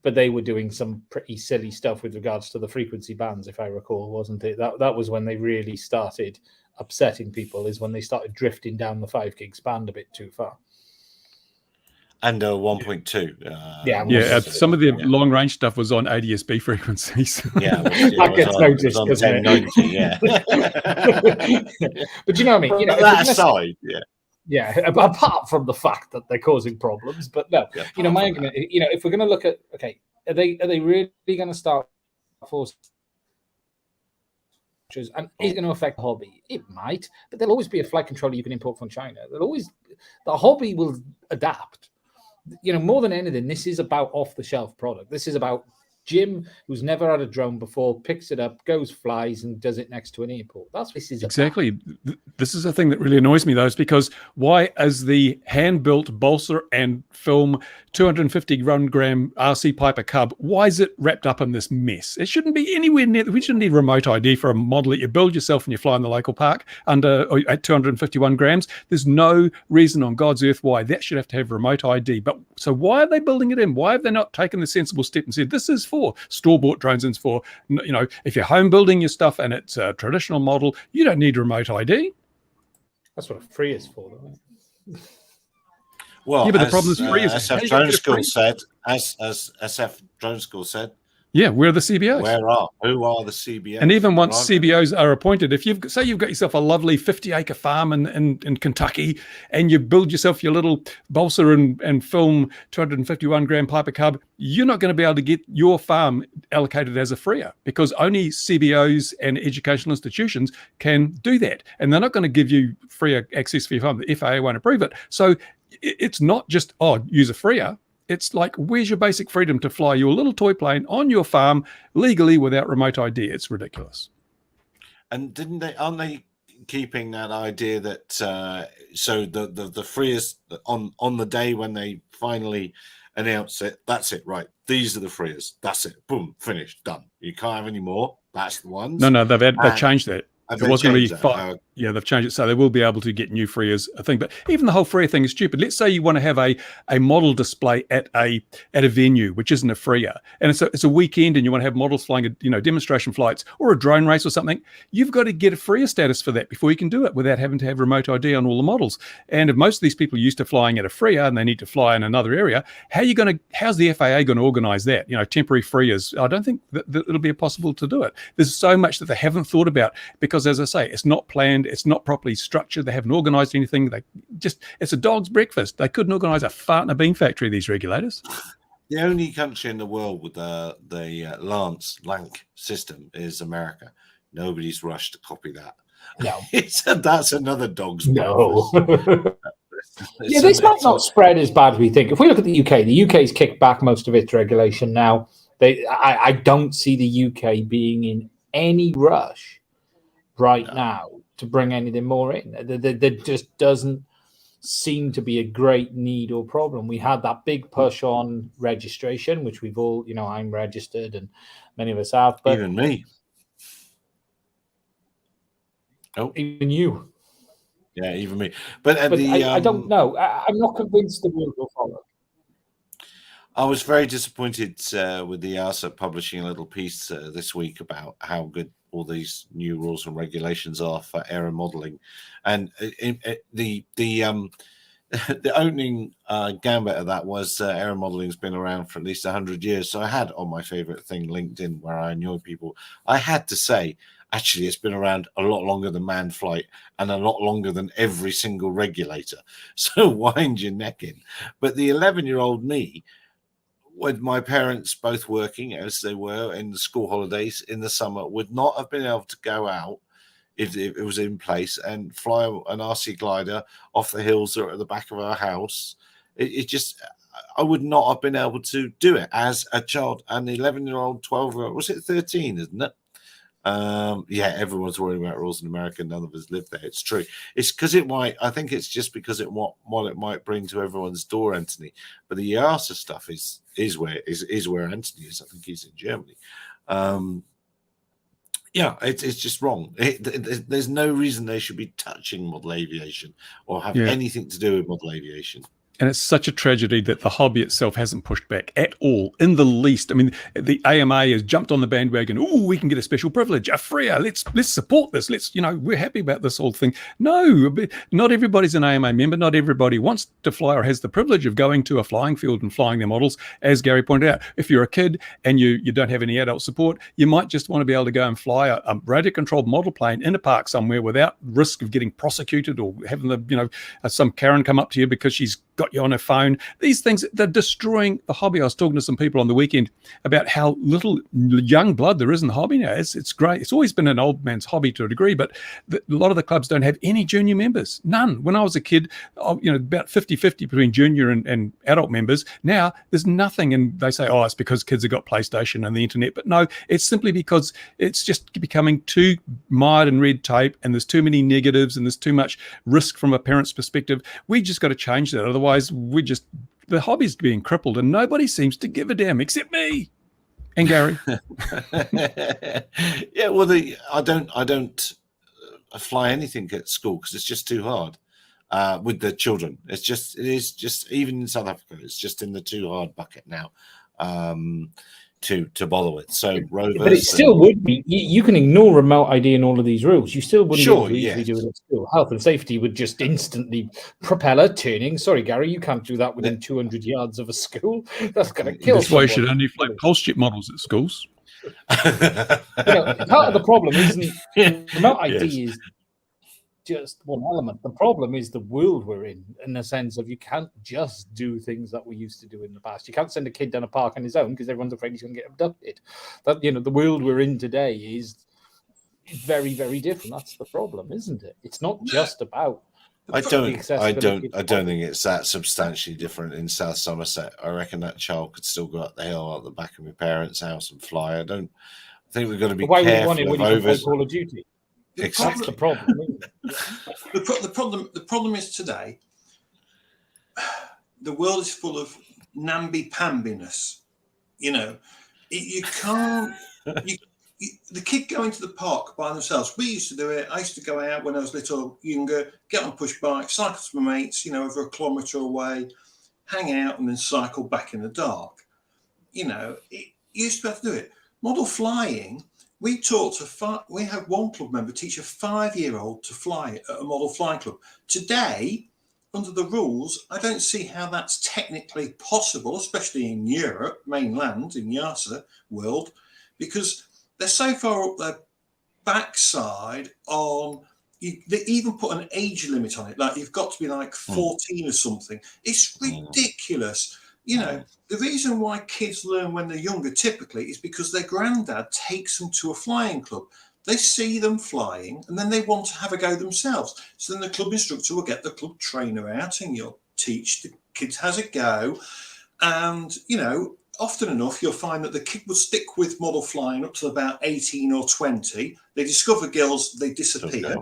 [SPEAKER 4] but they were doing some pretty silly stuff with regards to the frequency bands, if I recall, wasn't it? That was when they really started upsetting people, is when they started drifting down the 5 gig band a bit too far.
[SPEAKER 1] And 1.2.
[SPEAKER 2] Some of the long range stuff was on ADS-B frequencies.
[SPEAKER 1] Yeah,
[SPEAKER 4] that gets noticed, doesn't it?
[SPEAKER 1] Yeah.
[SPEAKER 4] But you know what I mean? You know,
[SPEAKER 1] that aside, yeah.
[SPEAKER 4] Yeah, apart from the fact that they're causing problems, but no, you know, my argument, you know, if we're going to look at, okay, are they really going to start forcing, and is it going to affect the hobby? It might, but there'll always be a flight controller you can import from China. The hobby will adapt. You know, more than anything, this is about off-the-shelf product. This is about Jim, who's never had a drone before, picks it up, goes, flies, and does it next to an airport. That's what this is
[SPEAKER 2] exactly about. This is the thing that really annoys me, though, is because why is the hand-built balsa and film 250-gram RC Piper Cub, why is it wrapped up in this mess? It shouldn't be anywhere near. We shouldn't need remote ID for a model that you build yourself and you fly in the local park at 251 grams. There's no reason on God's earth why that should have to have remote ID. But so why are they building it in? Why have they not taken the sensible step and said, this is for store-bought drones, and it's for, you know, if you're home building your stuff and it's a traditional model, you don't need remote ID.
[SPEAKER 4] That's what a free is for, though.
[SPEAKER 1] Well,
[SPEAKER 2] yeah, but the problem is free.
[SPEAKER 1] SF Drone School said, as SF Drone School said,
[SPEAKER 2] yeah, where are the CBOs?
[SPEAKER 1] Who are the CBOs?
[SPEAKER 2] And even once CBOs are appointed, if you've got yourself a lovely 50-acre farm in Kentucky, and you build yourself your little balsa and film 251-gram Piper Cub, you're not going to be able to get your farm allocated as a freer, because only CBOs and educational institutions can do that, and they're not going to give you freer access for your farm. The FAA won't approve it. So it's not just use a freer. It's like, where's your basic freedom to fly your little toy plane on your farm legally without remote ID? It's ridiculous.
[SPEAKER 1] And aren't they keeping that idea that so the freers on the day when they finally announce it, that's it, right? These are the freers. That's it. Boom, finished, done. You can't have any more. That's the ones.
[SPEAKER 2] No, they've changed that.
[SPEAKER 1] Have
[SPEAKER 2] It
[SPEAKER 1] they
[SPEAKER 2] was going to be
[SPEAKER 1] changed that?
[SPEAKER 2] 5. Yeah, they've changed it so they will be able to get new freers, I think. But even the whole freer thing is stupid. Let's say you want to have a model display at a venue which isn't a freer, and it's a weekend, and you want to have models flying, demonstration flights or a drone race or something. You've got to get a freer status for that before you can do it without having to have remote ID on all the models. And if most of these people are used to flying at a freer and they need to fly in another area, how's the FAA going to organise that? Temporary freers. I don't think that it'll be possible to do it. There's so much that they haven't thought about because, as I say, it's not planned. It's not properly structured. They haven't organised anything. It's a dog's breakfast. They couldn't organise a fart in a bean factory, these regulators.
[SPEAKER 1] The only country in the world with the LANC system is America. Nobody's rushed to copy that.
[SPEAKER 4] No.
[SPEAKER 1] That's another dog's
[SPEAKER 4] breakfast. Yeah, this might not spread as bad as we think. If we look at the UK's kicked back most of its regulation now. I don't see the UK being in any rush now to bring anything more in. There just doesn't seem to be a great need or problem. We had that big push on registration, which we've all, I'm registered and many of us have. But
[SPEAKER 1] even me. Oh,
[SPEAKER 4] even you.
[SPEAKER 1] Yeah, even me. But
[SPEAKER 4] I don't know. I'm not convinced the world will follow.
[SPEAKER 1] I was very disappointed with the EASA publishing a little piece this week about how good all these new rules and regulations are for error modeling, and the opening gambit of that was error modeling has been around for at least 100 years. So I had on my favorite thing, LinkedIn, where I annoy people. I had to say, actually, it's been around a lot longer than manned flight and a lot longer than every single regulator. So wind your neck in. But the 11-year-old me, with my parents both working as they were in the school holidays in the summer, would not have been able to go out if it was in place and fly an RC glider off the hills or at the back of our house. I would not have been able to do it as a child. And the 11-year-old, 12-year-old, was it 13, isn't it? Everyone's worrying about rules in America. None of us live there. It's true. It's because I think it's just because what it might bring to everyone's door, Anthony. But the EASA stuff is where Anthony is. I think he's in Germany. It's just wrong. There's no reason they should be touching model aviation or have anything to do with model aviation.
[SPEAKER 2] And it's such a tragedy that the hobby itself hasn't pushed back at all, in the least. I mean, the AMA has jumped on the bandwagon. Oh, we can get a special privilege, a freer. Let's support this. We're happy about this whole thing. No, not everybody's an AMA member. Not everybody wants to fly or has the privilege of going to a flying field and flying their models. As Gary pointed out, if you're a kid and you don't have any adult support, you might just want to be able to go and fly a radio-controlled model plane in a park somewhere without risk of getting prosecuted or having some Karen come up to you because she's got you on a phone. These things, they're destroying the hobby. I was talking to some people on the weekend about how little young blood there is in the hobby now. It's great. It's always been an old man's hobby to a degree, but a lot of the clubs don't have any junior members. None. When I was a kid, about 50-50 between junior and adult members. Now there's nothing. And they say, it's because kids have got PlayStation and the internet. But no, it's simply because it's just becoming too mired in red tape and there's too many negatives and there's too much risk from a parent's perspective. We just got to change that. Otherwise, the hobby's being crippled and nobody seems to give a damn except me and Gary.
[SPEAKER 1] Yeah, well, I don't fly anything at school because it's just too hard with the children. It is just even in South Africa, it's just in the too hard bucket now to bother with. So rovers,
[SPEAKER 4] but it still would be. You can ignore remote ID and all of these rules. You still wouldn't easily do it at school. Health and safety would just instantly propeller turning. Sorry, Gary, you can't do that within 200 yards of a school. That's going to kill.
[SPEAKER 2] That's why you should only fly pulse jet models at schools.
[SPEAKER 4] Part of the problem isn't remote ID is just one element. The problem is the world we're in the sense of you can't just do things that we used to do in the past. You can't send a kid down a park on his own because everyone's afraid he's going to get abducted. That the world we're in today is very, very different. That's the problem, isn't it? It's not just about.
[SPEAKER 1] I don't think it's that substantially different in South Somerset. I reckon that child could still go up the hill at the back of my parents' house and fly. I think we've got to be careful of overs.
[SPEAKER 4] Call of Duty.
[SPEAKER 1] Exactly.
[SPEAKER 4] That's the problem.
[SPEAKER 5] The problem is today, the world is full of namby-pambiness. You can't. the kid going to the park by themselves. We used to do it. I used to go out when I was little, younger, get on push bike, cycle to my mates, over a kilometre away, hang out, and then cycle back in the dark. You used to have to do it. Model flying, we had one club member teach a 5-year-old to fly at a model flying club. Today, under the rules, I don't see how that's technically possible, especially in Europe, mainland, in YASA world, because they're so far up their backside on. They even put an age limit on it, like you've got to be like 14 or something. It's ridiculous. The reason why kids learn when they're younger typically is because their granddad takes them to a flying club. They see them flying and then they want to have a go themselves. So then the club instructor will get the club trainer out and you'll teach the kids how to go. And, often enough, you'll find that the kid will stick with model flying up to about 18 or 20. They discover girls, they disappear.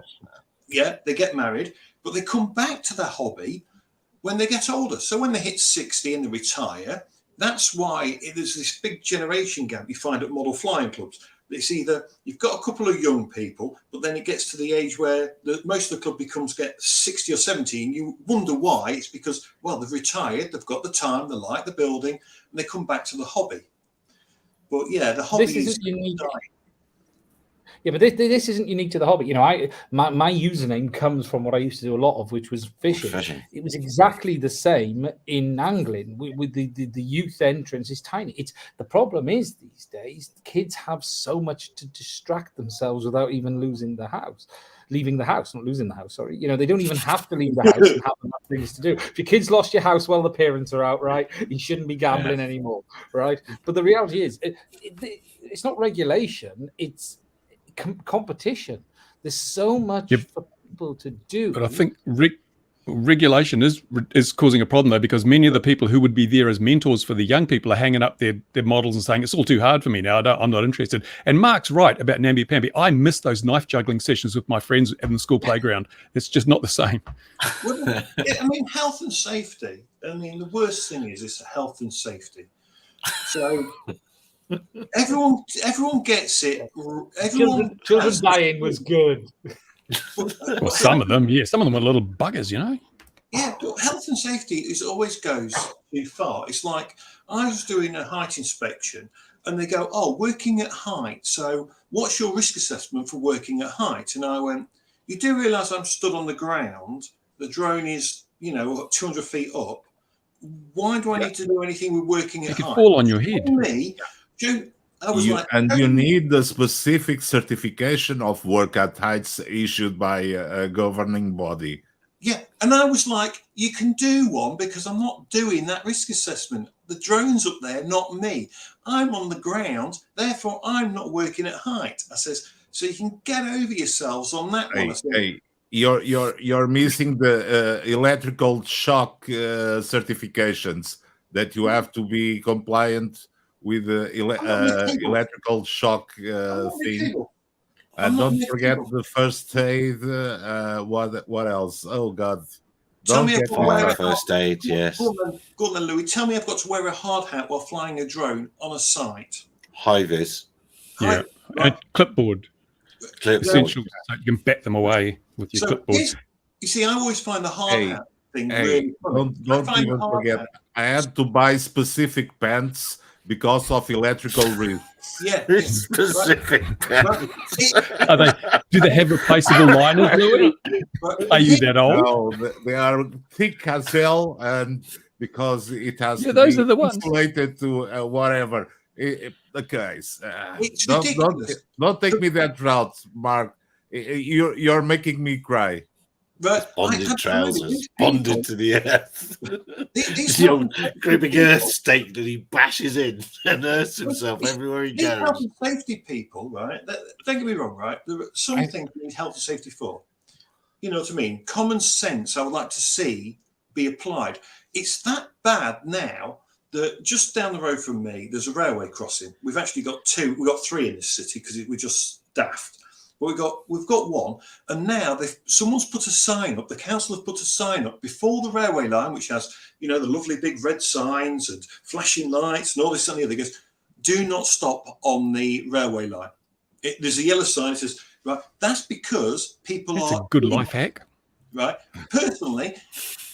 [SPEAKER 5] Yeah, they get married, but they come back to their hobby when they get older. So when they hit 60 and they retire, that's why there's this big generation gap you find at model flying clubs. It's either you've got a couple of young people, but then it gets to the age where most of the club get 60 or 70, and you wonder why. It's because, well, they've retired, they've got the time, they like the building, and they come back to the hobby. But yeah, the hobby is unique.
[SPEAKER 4] Yeah, but this isn't unique to the hobby. My username comes from what I used to do a lot of, which was fishing. It was exactly the same in angling. With the youth entrance is tiny. The problem is these days kids have so much to distract themselves without even leaving the house. Sorry, they don't even have to leave the house and have enough things to do. If your kids lost your house while the parents are out, right, you shouldn't be gambling anymore, right? But the reality is, it's not regulation. It's competition. There's so much for people to do.
[SPEAKER 2] But I think regulation is causing a problem, though, because many of the people who would be there as mentors for the young people are hanging up their models and saying, it's all too hard for me now, I'm not interested. And Mark's right about namby-pamby. I miss those knife juggling sessions with my friends in the school playground. It's just not the same.
[SPEAKER 5] Well, health and safety. The worst thing is health and safety. So everyone gets it.
[SPEAKER 4] Children dying was good.
[SPEAKER 2] Well, some of them were little buggers,
[SPEAKER 5] Yeah, but health and safety always goes too far. It's like I was doing a height inspection and they go, working at height. So what's your risk assessment for working at height? And I went, you do realise I'm stood on the ground. The drone is, 200 feet up. Why do I need to do anything with working at height?
[SPEAKER 2] It could fall on your head.
[SPEAKER 3] You need the specific certification of work at heights issued by a governing body.
[SPEAKER 5] Yeah, and I was like, you can do one because I'm not doing that risk assessment. The drone's up there, not me. I'm on the ground, therefore I'm not working at height. I says, so you can get over yourselves on that one.
[SPEAKER 3] Hey, you're missing the electrical shock certifications that you have to be compliant with the electrical shock thing. Don't forget the first aid. What else? Oh God!
[SPEAKER 5] Tell me about
[SPEAKER 1] first aid. Yes.
[SPEAKER 5] Go on then, Louis. Tell me I've got to wear a hard hat while flying a drone on a site.
[SPEAKER 1] High vis.
[SPEAKER 2] Yeah, and clipboard. Essential, so you can bat them away with your clipboard.
[SPEAKER 5] You see, I always find the hard hat thing really funny.
[SPEAKER 3] Don't even forget. I had to buy specific pants because of electrical risks.
[SPEAKER 5] Yeah,
[SPEAKER 1] specific.
[SPEAKER 2] Do they have replaceable liners, Louis? Are you that old?
[SPEAKER 3] No, they are thick as hell, and because it has to
[SPEAKER 2] those
[SPEAKER 3] be
[SPEAKER 2] are the ones
[SPEAKER 3] insulated to whatever. Guys, don't take me that route, Mark. You're making me cry.
[SPEAKER 5] But
[SPEAKER 1] bonded trousers, bonded to the earth. The old gripping earth stake that he bashes in and hurts himself everywhere he goes.
[SPEAKER 5] Health and safety people, right? Don't get me wrong, right? There are some things we need health and safety for. You know what I mean? Common sense, I would like to see be applied. It's that bad now that just down the road from me, there's a railway crossing. We've actually got two. We've got three in this city because we're just daft. But we've got one, and now someone's put a sign up. The council have put a sign up before the railway line, which has the lovely big red signs and flashing lights and all this and the other. Goes, do not stop on the railway line. there's a yellow sign that says, right, that's because people
[SPEAKER 2] That's
[SPEAKER 5] are
[SPEAKER 2] a good life hack.
[SPEAKER 5] right. Personally,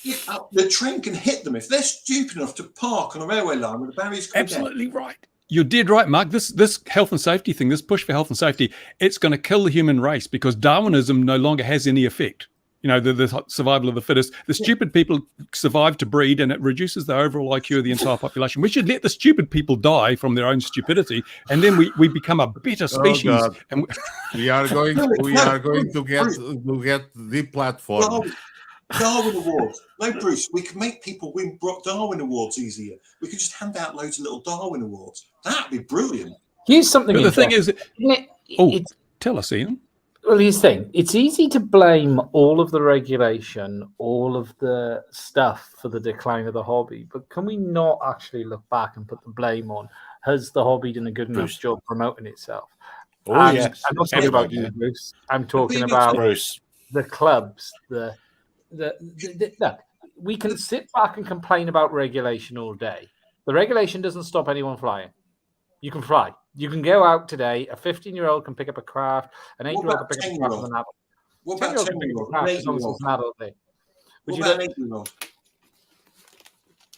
[SPEAKER 5] the train can hit them if they're stupid enough to park on a railway line with the barriers coming down.
[SPEAKER 2] Absolutely right. You're dead right, Mark. This health and safety thing, this push for health and safety, it's going to kill the human race because Darwinism no longer has any effect. You know, the survival of the fittest. The stupid people survive to breed, and it reduces the overall IQ of the entire population. We should let the stupid people die from their own stupidity, and then we become a better species.
[SPEAKER 3] God.
[SPEAKER 2] And
[SPEAKER 3] We are going to get the platform.
[SPEAKER 5] Darwin Awards. No, Bruce, we could make people win Darwin Awards easier. We could just hand out loads of little Darwin Awards. That'd be brilliant.
[SPEAKER 4] Here's something.
[SPEAKER 2] But the thing is,
[SPEAKER 4] it's,
[SPEAKER 2] tell us, Ian.
[SPEAKER 4] well, here's the thing. It's easy to blame all of the regulation, all of the stuff for the decline of the hobby, but can we not actually look back and put the blame on? Has the hobby done a good enough job promoting itself?
[SPEAKER 1] Oh, yes.
[SPEAKER 4] I'm not talking about you, Bruce. I'm talking about
[SPEAKER 1] Bruce.
[SPEAKER 4] the clubs. Look, we can sit back and complain about regulation all day. The regulation doesn't stop anyone flying. You can fly. You can go out today. A 15-year-old can pick up a craft. An 8-year-old can pick up a craft with an adult.
[SPEAKER 5] What about
[SPEAKER 4] 10-year-old? As long as it's an adult there.
[SPEAKER 5] What about an 8-year-old?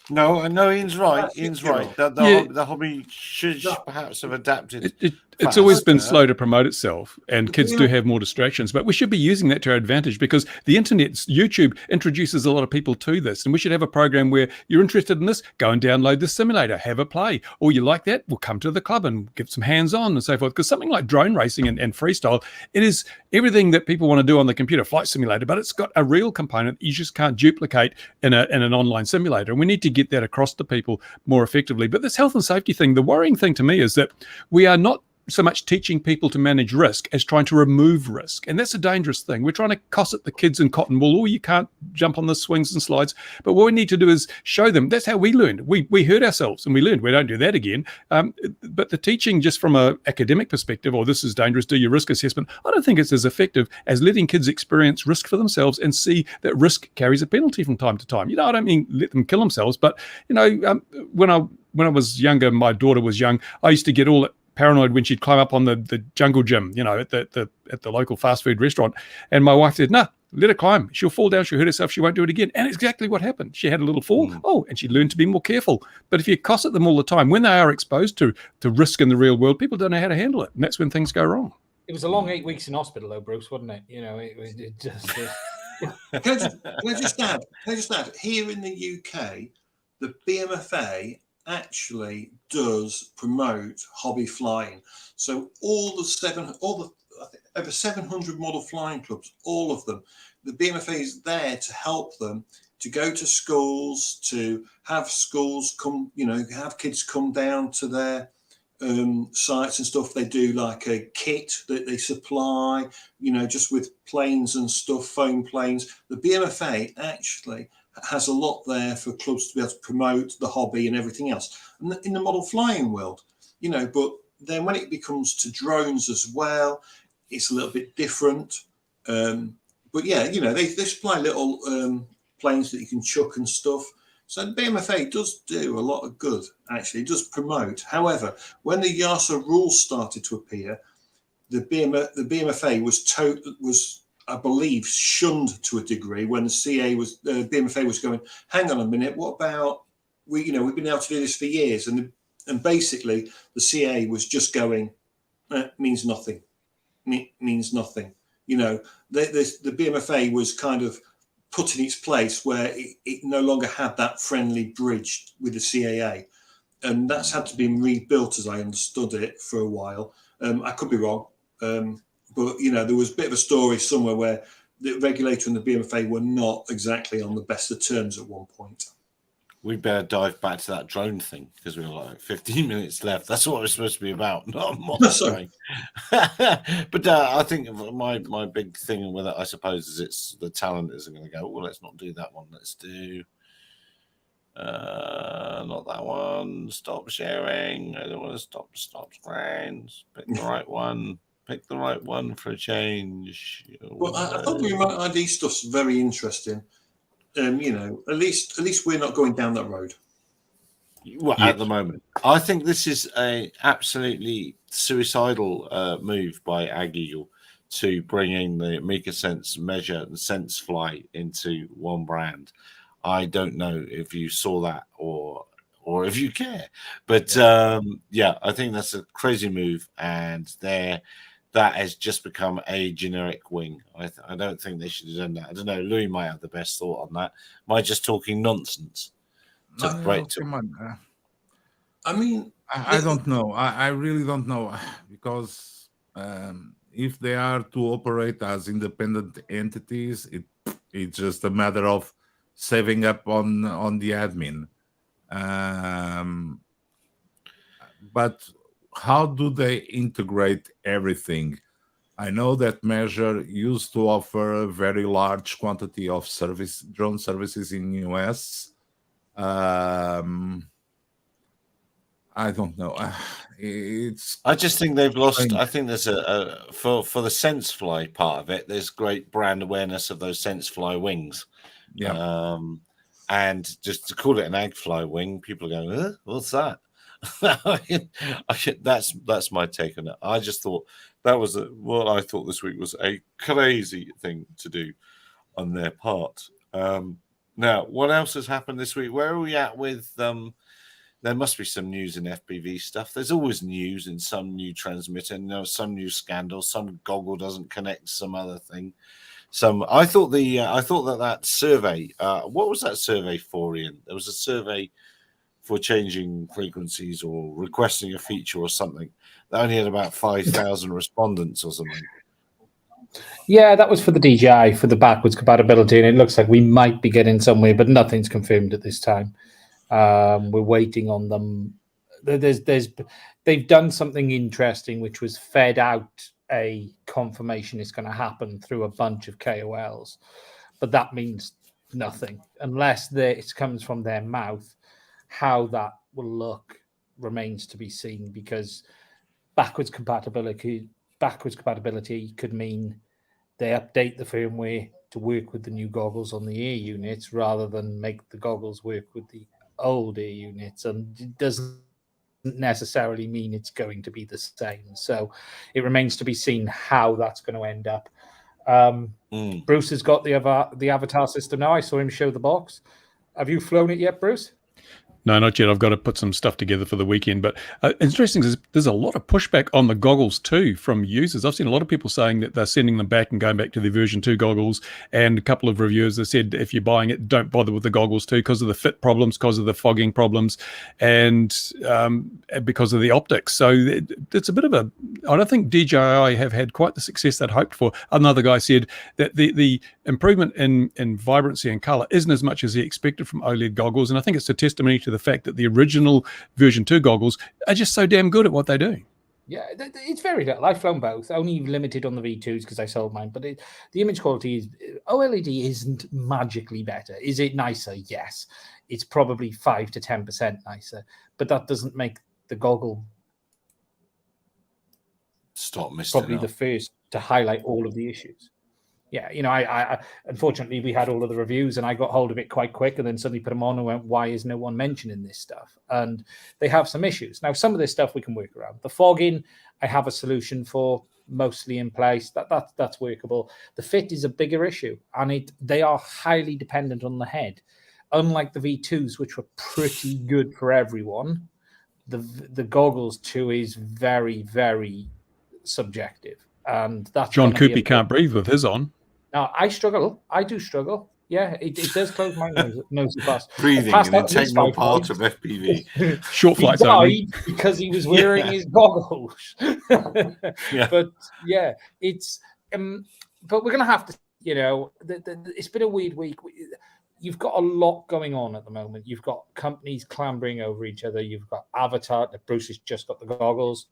[SPEAKER 1] No, Ian's right. Ian's right. The hobby should perhaps have adapted.
[SPEAKER 2] It's always been slow to promote itself, and kids do have more distractions, but we should be using that to our advantage because the internet, YouTube introduces a lot of people to this, and we should have a program where you're interested in this, go and download the simulator, have a play, or you like that, we'll come to the club and get some hands-on and so forth, because something like drone racing and freestyle, it is everything that people want to do on the computer, flight simulator, but it's got a real component that you just can't duplicate in an online simulator, and we need to get that across to people more effectively. But this health and safety thing, the worrying thing to me is that we are not so much teaching people to manage risk as trying to remove risk. And that's a dangerous thing. We're trying to cosset the kids in cotton wool. Oh, you can't jump on the swings and slides. But what we need to do is show them. That's how we learned. We hurt ourselves and we learned. We don't do that again. But the teaching just from an academic perspective, or this is dangerous, do your risk assessment, I don't think it's as effective as letting kids experience risk for themselves and see that risk carries a penalty from time to time. You know, I don't mean let them kill themselves, but, you know, when I was younger, my daughter was young, I used to get all paranoid when she'd climb up on the jungle gym, you know, at the local fast food restaurant. And my wife said, "No, let her climb. She'll fall down. She'll hurt herself. She won't do it again." And it's exactly what happened. She had a little fall. Oh, and she learned to be more careful. But if you cosset them all the time, when they are exposed to risk in the real world, people don't know how to handle it. And that's when things go wrong.
[SPEAKER 4] It was a long 8 weeks in hospital, though, Bruce, wasn't it? You know, it just.
[SPEAKER 5] Can I just add? Here in the UK, the BMFA actually does promote hobby flying. So over 700 model flying clubs, all of them, the BMFA is there to help them to go to schools, to have schools come, you know, have kids come down to their sites and stuff. They do like a kit that they supply, you know, just with planes and stuff, foam planes. The BMFA actually has a lot there for clubs to be able to promote the hobby and everything else. And in the model flying world, you know, but then when it becomes to drones as well, it's a little bit different. But yeah, you know, they supply little planes that you can chuck and stuff. So the BMFA does do a lot of good, actually. It does promote. However, when the YASA rules started to appear, the BMFA was I believe, shunned to a degree when the BMFA was going, hang on a minute, what about, we've been able to do this for years. And basically the CA was just going, means nothing. Means nothing. You know, the BMFA was kind of put in its place where it no longer had that friendly bridge with the CAA. And that's had to be rebuilt, as I understood it, for a while. I could be wrong. But, you know, there was a bit of a story somewhere where the regulator and the BMFA were not exactly on the best of terms at one point.
[SPEAKER 1] We better dive back to that drone thing because we've got like 15 minutes left. That's what it's supposed to be about, not monitoring. But I think my big thing with it, I suppose, is it's the talent isn't going to go, well, let's not do that one. Let's do not that one. Stop sharing. I don't want to stop friends. Pick the right one. Pick the right one for a change.
[SPEAKER 5] Well, I thought the remote ID stuff's very interesting. You know, at least we're not going down that road.
[SPEAKER 1] Well, at the moment, I think this is a absolutely suicidal move by Ag Eagle to bringing the Amica Sense Measure and Sense Fly into one brand. I don't know if you saw that or if you care, but yeah, I think that's a crazy move, and that has just become a generic wing. I don't think they should have done that. I don't know. Louis might have the best thought on that. Am I just talking nonsense?
[SPEAKER 3] Come on.
[SPEAKER 5] I mean,
[SPEAKER 3] I don't know. I really don't know, because if they are to operate as independent entities, it's just a matter of saving up on the admin. But how do they integrate everything? I know that Measure used to offer a very large quantity of drone services in US. I don't know.
[SPEAKER 1] I just think they've lost. I think there's for the Sense Fly part of it. There's great brand awareness of those Sense Fly wings.
[SPEAKER 3] Yeah.
[SPEAKER 1] And just to call it an Ag Fly wing, people are going, "What's that?" That's my take on it. I just thought that was what I thought this week was a crazy thing to do on their part. Now, what else has happened this week? Where are we at with? There must be some news in FPV stuff. There's always news in some new transmitter. Some new scandal. Some goggle doesn't connect. Some other thing. I thought that survey. What was that survey for, Ian? There was a survey for changing frequencies or requesting a feature or something. That only had about 5,000 respondents or something.
[SPEAKER 4] Yeah, that was for the DJI for the backwards compatibility, and it looks like we might be getting somewhere, but nothing's confirmed at this time. We're waiting on them. They've done something interesting, which was fed out a confirmation it's going to happen through a bunch of KOLs, but that means nothing unless it comes from their mouth. How that will look remains to be seen, because backwards compatibility could mean they update the firmware to work with the new goggles on the air units rather than make the goggles work with the old air units, and it doesn't necessarily mean it's going to be the same. So it remains to be seen how that's going to end up. Bruce has got the avatar system now. I saw him show the box. Have you flown it yet, Bruce?
[SPEAKER 2] No, not yet. I've got to put some stuff together for the weekend. But interesting is there's a lot of pushback on the goggles too from users. I've seen a lot of people saying that they're sending them back and going back to the version 2 goggles. And a couple of reviewers have said if you're buying it, don't bother with the goggles too, because of the fit problems, because of the fogging problems, and because of the optics. So it's a bit of a... I don't think DJI have had quite the success they'd hoped for. Another guy said that the improvement in vibrancy and color isn't as much as he expected from OLED goggles. And I think it's a testimony to the fact that the original version 2 goggles are just so damn good at what they do.
[SPEAKER 4] Yeah, it's very little. I've flown both, only limited on the V2s because I sold mine. But the image quality is... OLED isn't magically better. Is it nicer? Yes. It's probably 5 to 10% nicer. But that doesn't make the goggle
[SPEAKER 1] stop missing
[SPEAKER 4] probably
[SPEAKER 1] out.
[SPEAKER 4] The first to highlight all of the issues. Yeah, I unfortunately we had all of the reviews and I got hold of it quite quick, and then suddenly put them on and went, why is no one mentioning this stuff? And they have some issues. Now, some of this stuff we can work around. The fogging, I have a solution for, mostly in place. That's workable. The fit is a bigger issue, and they are highly dependent on the head. Unlike the V2s, which were pretty good for everyone, the goggles too is very, very subjective. And that's
[SPEAKER 2] John Coopy can't breathe with his on.
[SPEAKER 4] Now, I struggle. I do struggle. Yeah, it does close my nose fast.
[SPEAKER 1] Breathing, an integral part of FPV.
[SPEAKER 2] Short flights
[SPEAKER 4] only. Because he was wearing his goggles.
[SPEAKER 1] Yeah.
[SPEAKER 4] But yeah, it's... but we're going to have to, it's been a weird week. You've got a lot going on at the moment. You've got companies clambering over each other. You've got Avatar, that Bruce has just got the goggles.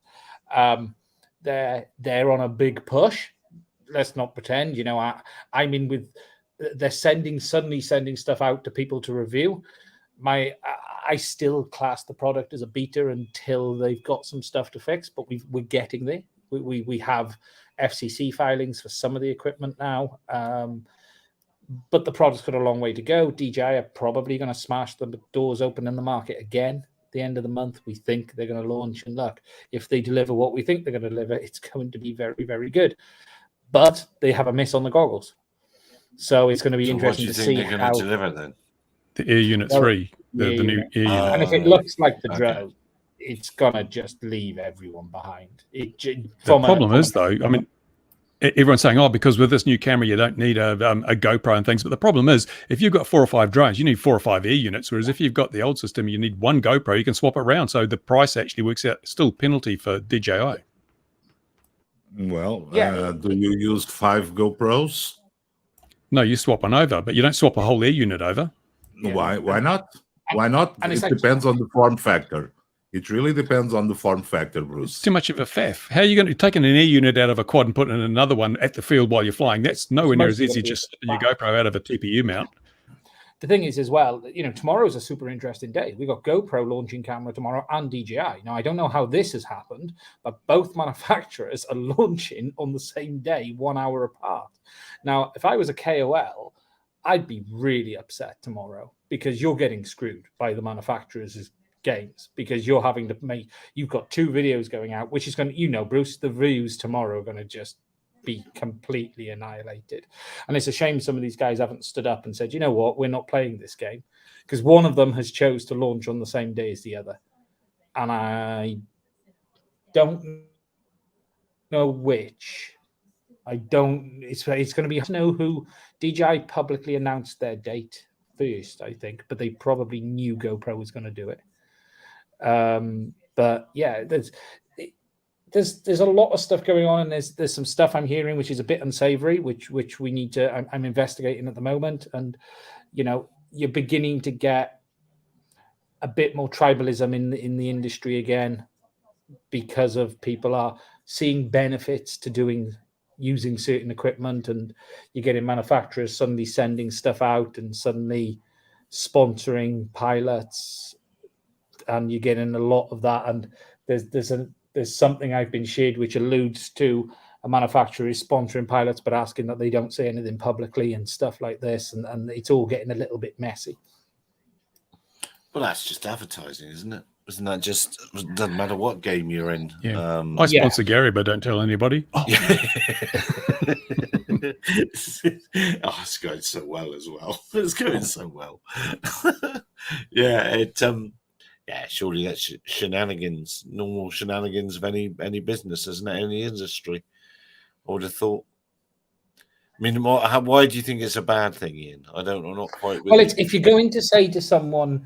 [SPEAKER 4] They're on a big push. Let's not pretend, I'm in with, they're suddenly sending stuff out to people to review. I still class the product as a beta until they've got some stuff to fix, but we're getting there. We have FCC filings for some of the equipment now, but the product's got a long way to go. DJI are probably going to smash the doors open in the market again. the end of the month. We think they're going to launch, and look, if they deliver what we think they're going to deliver, it's going to be very, very good. But they have a miss on the goggles, so it's going to be interesting to see
[SPEAKER 1] they're going
[SPEAKER 4] how
[SPEAKER 1] to deliver then.
[SPEAKER 2] The Air Unit 3, the new Air Unit.
[SPEAKER 4] And if it looks like the
[SPEAKER 1] okay.
[SPEAKER 4] drone, it's going to just leave everyone behind.
[SPEAKER 2] The problem is, though, I mean, everyone's saying, oh, because with this new camera, you don't need a GoPro and things. But the problem is, if you've got 4 or 5 drones, you need 4 or 5 Air Units. Whereas if you've got the old system, you need 1 GoPro, you can swap it around. So the price actually works out still penalty for DJI.
[SPEAKER 3] Well,
[SPEAKER 4] Yeah.
[SPEAKER 3] do you use 5 GoPros?
[SPEAKER 2] No, you swap one over, but you don't swap a whole Air Unit over.
[SPEAKER 4] Yeah.
[SPEAKER 3] Why not? Why not?
[SPEAKER 4] And
[SPEAKER 3] It
[SPEAKER 4] it's like-
[SPEAKER 3] depends on the form factor. It really depends on the form factor,
[SPEAKER 2] It's
[SPEAKER 3] Bruce.
[SPEAKER 2] too much of a faff. How are you going to take an Air Unit out of a quad and put in another one at the field while you're flying? That's nowhere near as
[SPEAKER 4] mostly
[SPEAKER 2] easy
[SPEAKER 4] gonna be
[SPEAKER 2] just your GoPro out of a TPU mount.
[SPEAKER 4] The thing is, as well, tomorrow's a super interesting day. We've got GoPro launching camera tomorrow and DJI. Now, I don't know how this has happened, but both manufacturers are launching on the same day, 1 hour apart. Now, if I was a KOL, I'd be really upset tomorrow because you're getting screwed by the manufacturers' games because you're having to you've got 2 videos going out, which is going to, Bruce, the views tomorrow are going to just be completely annihilated. And it's a shame some of these guys haven't stood up and said, you know what, we're not playing this game, because one of them has chose to launch on the same day as the other. And I don't know which. It's going to be to know who. DJI publicly announced their date first, I think, but they probably knew GoPro was going to do it. But yeah, there's a lot of stuff going on, and there's some stuff I'm hearing which is a bit unsavory, which we need to. I'm investigating at the moment, and you're beginning to get a bit more tribalism in the industry again, because of people are seeing benefits to using certain equipment, and you're getting manufacturers suddenly sending stuff out and suddenly sponsoring pilots, and you're getting a lot of that. And there's something I've been shared which alludes to a manufacturer is sponsoring pilots but asking that they don't say anything publicly and stuff like this, and it's all getting a little bit messy.
[SPEAKER 1] Well, that's just advertising, isn't it? Isn't that just, it doesn't matter what game you're in?
[SPEAKER 2] Yeah. I sponsor Gary, but don't tell anybody. Oh.
[SPEAKER 1] It's going so well as well. It's going so well. Surely that's shenanigans, normal shenanigans of any business, isn't it? Any industry, I would have thought. I mean, why do you think it's a bad thing, Ian? I don't know, not quite.
[SPEAKER 4] Well, if you're going to say to someone,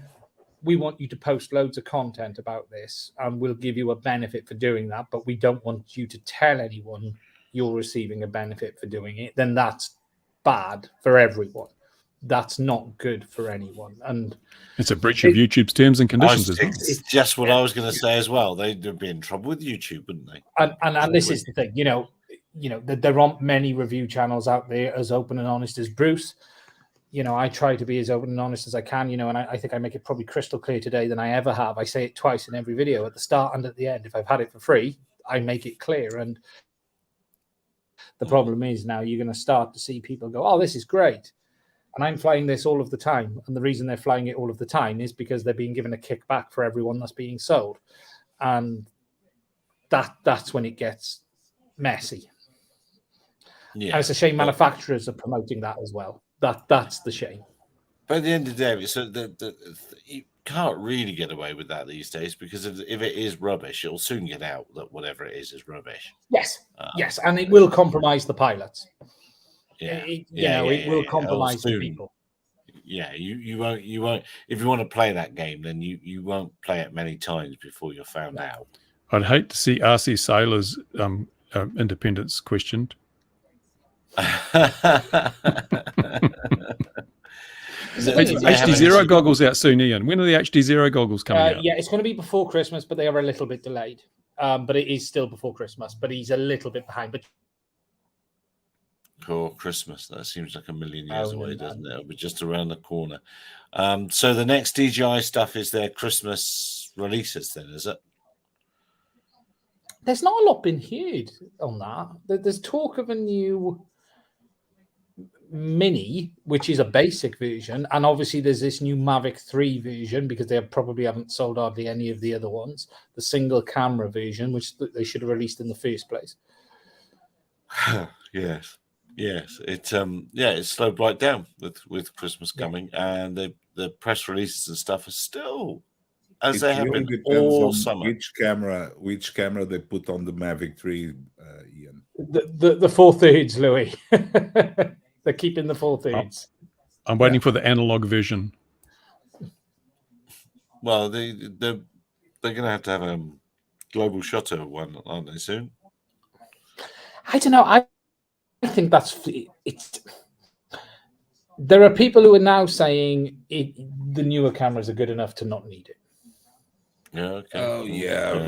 [SPEAKER 4] we want you to post loads of content about this, and we'll give you a benefit for doing that, but we don't want you to tell anyone you're receiving a benefit for doing it, then that's bad for everyone. That's not good for anyone. And
[SPEAKER 2] it's a breach of YouTube's terms and conditions as well.
[SPEAKER 1] It's just what I was going to say as well. They'd be in trouble with YouTube, wouldn't they?
[SPEAKER 4] And this is the thing, there aren't many review channels out there as open and honest as Bruce. I try to be as open and honest as I can, and I think I make it probably crystal clear today than I ever have. I say it twice in every video, at the start and at the end. If I've had it for free, I make it clear. And the problem is now you're going to start to see people go, oh, this is great. And I'm flying this all of the time. And the reason they're flying it all of the time is because they're being given a kickback for everyone that's being sold. And that's when it gets messy.
[SPEAKER 1] Yeah.
[SPEAKER 4] And it's a shame manufacturers are promoting that as well. That's the shame.
[SPEAKER 1] But at the end of the day, so you can't really get away with that these days, because if it is rubbish, it'll soon get out that whatever it is rubbish.
[SPEAKER 4] Yes, and it will compromise the pilots.
[SPEAKER 1] It
[SPEAKER 4] will compromise the people.
[SPEAKER 1] Yeah, you won't. If you want to play that game, then you won't play it many times before you're found out.
[SPEAKER 2] I'd hate to see RC Sailor's independence questioned. HD Zero goggles out soon, Ian. When are the HD Zero goggles coming out?
[SPEAKER 4] Yeah, it's going to be before Christmas, but they are a little bit delayed. But it is still before Christmas, but he's a little bit behind. But
[SPEAKER 1] Christmas, that seems like a million years away, doesn't it? It'll be just around the corner. So the next DJI stuff is their Christmas releases, then, is it?
[SPEAKER 4] There's not a lot been heard on that. There's talk of a new Mini, which is a basic version, and obviously there's this new Mavic 3 version because they probably haven't sold hardly any of the other ones. The single camera version, which they should have released in the first place.
[SPEAKER 1] Yes. It's slowed right down with Christmas coming, and the press releases and stuff are still as they have been all summer.
[SPEAKER 3] Which camera they put on the Mavic 3, Ian?
[SPEAKER 4] The 4/3, Louis. They're keeping the 4/3.
[SPEAKER 2] I'm waiting for the analog version.
[SPEAKER 1] Well, they're going to have a global shutter one, aren't they, soon?
[SPEAKER 4] I don't know. I think it's. There are people who are now saying the newer cameras are good enough to not need it.
[SPEAKER 1] Yeah. Okay.
[SPEAKER 3] Oh yeah,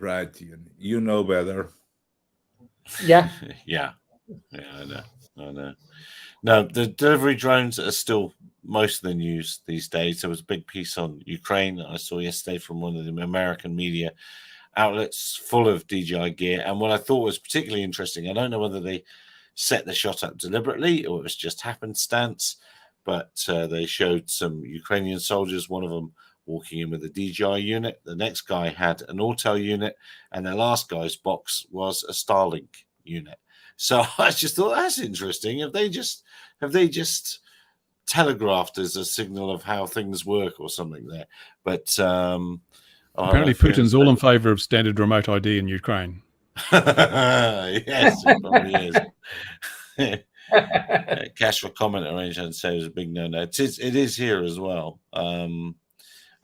[SPEAKER 3] right. Ian. You know better.
[SPEAKER 4] Yeah.
[SPEAKER 1] Yeah. I know. No, the delivery drones are still most of the news these days. There was a big piece on Ukraine that I saw yesterday from one of the American media outlets full of DJI gear. And what I thought was particularly interesting, I don't know whether they set the shot up deliberately or it was just happenstance, but they showed some Ukrainian soldiers, one of them walking in with a DJI unit. The next guy had an Autel unit, and the last guy's box was a Starlink unit. So I just thought that's interesting. Have they just telegraphed as a signal of how things work or something there? But
[SPEAKER 2] apparently Putin's all in favor of standard remote ID in Ukraine.
[SPEAKER 1] Yes, it probably is. Cash for comment arranged and say it was a big no. It is here as well.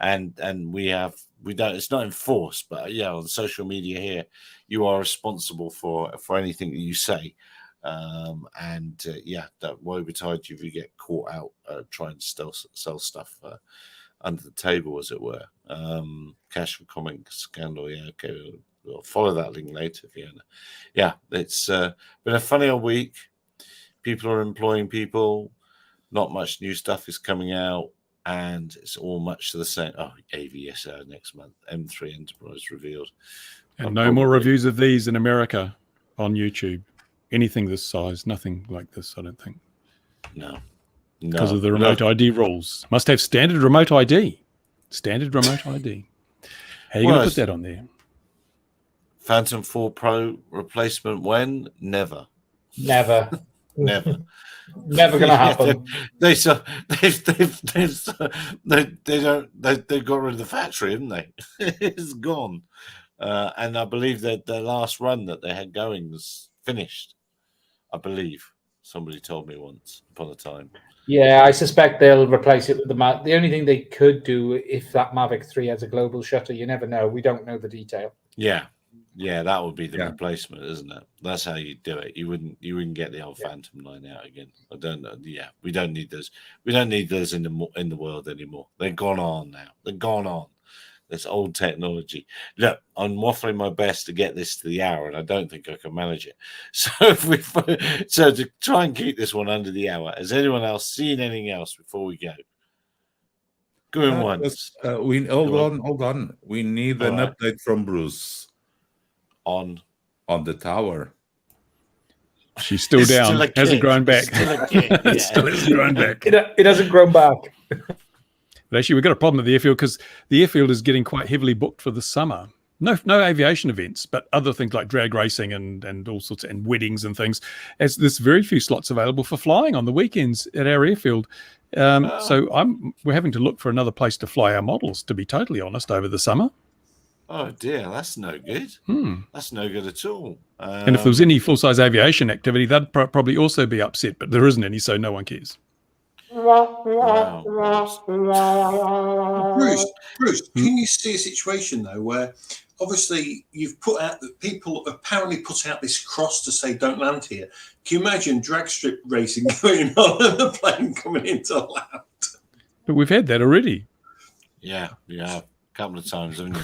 [SPEAKER 1] And we don't, it's not enforced, but yeah, on social media here, you are responsible for anything that you say. That woe betide you if you get caught out trying to sell stuff under the table, as it were. Cash for comment scandal. Yeah, okay. We'll follow that link later, Fiona. Yeah, it's been a funny old week. People are employing people. Not much new stuff is coming out. And it's all much to the same. Oh, AVSR next month. M3 Enterprise revealed.
[SPEAKER 2] And no more reviews of these in America on YouTube. Anything this size, nothing like this, I don't think.
[SPEAKER 1] No.
[SPEAKER 2] Because of the remote ID rules. Must have standard remote ID. Standard remote ID. How are you going to put that on there?
[SPEAKER 1] Phantom 4 Pro replacement when? Never.
[SPEAKER 4] Never.
[SPEAKER 1] Never
[SPEAKER 4] going to happen.
[SPEAKER 1] They got rid of the factory, haven't they? It's gone. And I believe that the last run that they had going was finished. I believe somebody told me once upon a time.
[SPEAKER 4] Yeah, I suspect they'll replace it with the only thing they could do if that Mavic 3 has a global shutter, you never know. We don't know the detail.
[SPEAKER 1] Yeah, that would be the replacement, isn't it? That's how you do it. You wouldn't get the old Phantom line out again. I don't know. Yeah, we don't need those. We don't need those in the world anymore. They're gone on now. They're gone on. That's old technology. Look, I'm waffling my best to get this to the hour, and I don't think I can manage it. So to try and keep this one under the hour. Has anyone else seen anything else before we go? Going once.
[SPEAKER 3] Hold on. We need an update from Bruce
[SPEAKER 1] on
[SPEAKER 3] the tower.
[SPEAKER 2] She's still down.
[SPEAKER 1] Still
[SPEAKER 2] hasn't grown back.
[SPEAKER 1] It
[SPEAKER 2] still hasn't grown back.
[SPEAKER 4] It hasn't grown back.
[SPEAKER 2] But actually, we've got a problem at the airfield because the airfield is getting quite heavily booked for the summer. No aviation events, but other things like drag racing and all sorts and weddings and things. As there's very few slots available for flying on the weekends at our airfield. So we're having to look for another place to fly our models, to be totally honest, over the summer.
[SPEAKER 1] Oh dear, that's no good. That's no good at all.
[SPEAKER 2] And if there was any full-size aviation activity, that'd probably also be upset, but there isn't any, so no one cares.
[SPEAKER 1] Wow.
[SPEAKER 5] Bruce, can you see a situation though where obviously you've put out that people apparently put out this cross to say don't land here? Can you imagine drag strip racing going on and the plane coming into land?
[SPEAKER 2] But we've had that already.
[SPEAKER 1] Yeah. A couple of times, haven't you?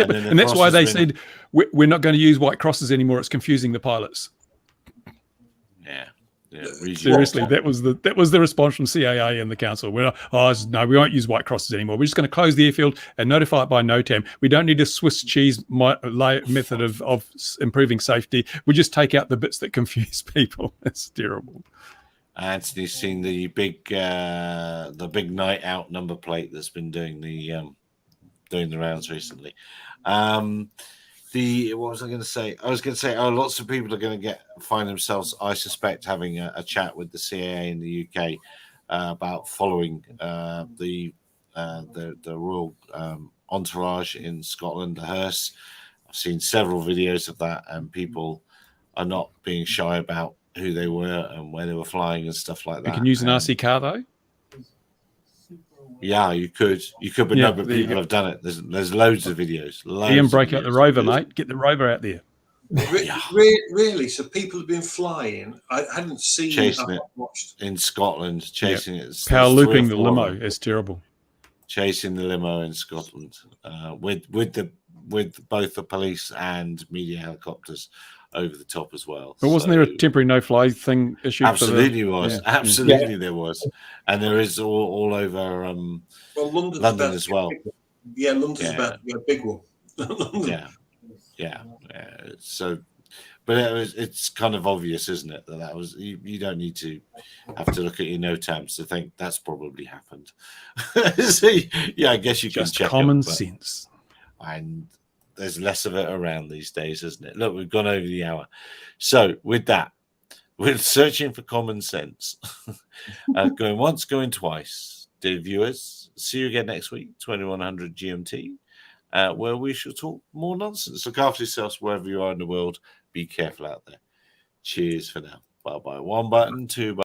[SPEAKER 2] and that's why they said we're not going to use white crosses anymore. It's confusing the pilots.
[SPEAKER 1] Yeah.
[SPEAKER 2] Seriously, that was the response from CAA and the council. We won't use white crosses anymore. We're just going to close the airfield and notify it by NOTAM. We don't need a Swiss cheese method of improving safety. We just take out the bits that confuse people. It's terrible.
[SPEAKER 1] Anthony's seen the big night out number plate that's been doing the rounds recently. What was I going to say? I was going to say, lots of people are going to find themselves, I suspect, having a chat with the CAA in the UK about following the royal entourage in Scotland, the hearse. I've seen several videos of that, and people are not being shy about who they were and where they were flying and stuff like that.
[SPEAKER 2] You can use an RC car though.
[SPEAKER 1] Yeah, you could, but
[SPEAKER 2] Yeah,
[SPEAKER 1] no, but people have done it. There's loads of videos.
[SPEAKER 2] Ian, break out the rover, mate. Get the rover out there.
[SPEAKER 5] Really? So people have been flying. I hadn't seen.
[SPEAKER 1] Chasing it.
[SPEAKER 5] Watched
[SPEAKER 1] in Scotland, chasing it.
[SPEAKER 2] Power looping the limo. It's terrible.
[SPEAKER 1] Chasing the limo in Scotland with both the police and media helicopters over the top as well.
[SPEAKER 2] But wasn't there a temporary no-fly thing issue?
[SPEAKER 1] Absolutely Absolutely
[SPEAKER 2] Yeah.
[SPEAKER 1] there was. And there is all over
[SPEAKER 5] well,
[SPEAKER 1] London as well.
[SPEAKER 5] Yeah, London's about to be a big one.
[SPEAKER 1] Yeah. So, but it's kind of obvious, isn't it, that was you don't need to have to look at your NOTAMs to think that's probably happened. So, yeah, I guess you can check
[SPEAKER 2] common sense.
[SPEAKER 1] And there's less of it around these days, isn't it? Look, we've gone over the hour. So with that, we're searching for common sense. Going once, going twice. Dear viewers, see you again next week, 2100 GMT, where we shall talk more nonsense. Look after yourselves wherever you are in the world. Be careful out there. Cheers for now. Bye-bye. 1 button, 2 buttons.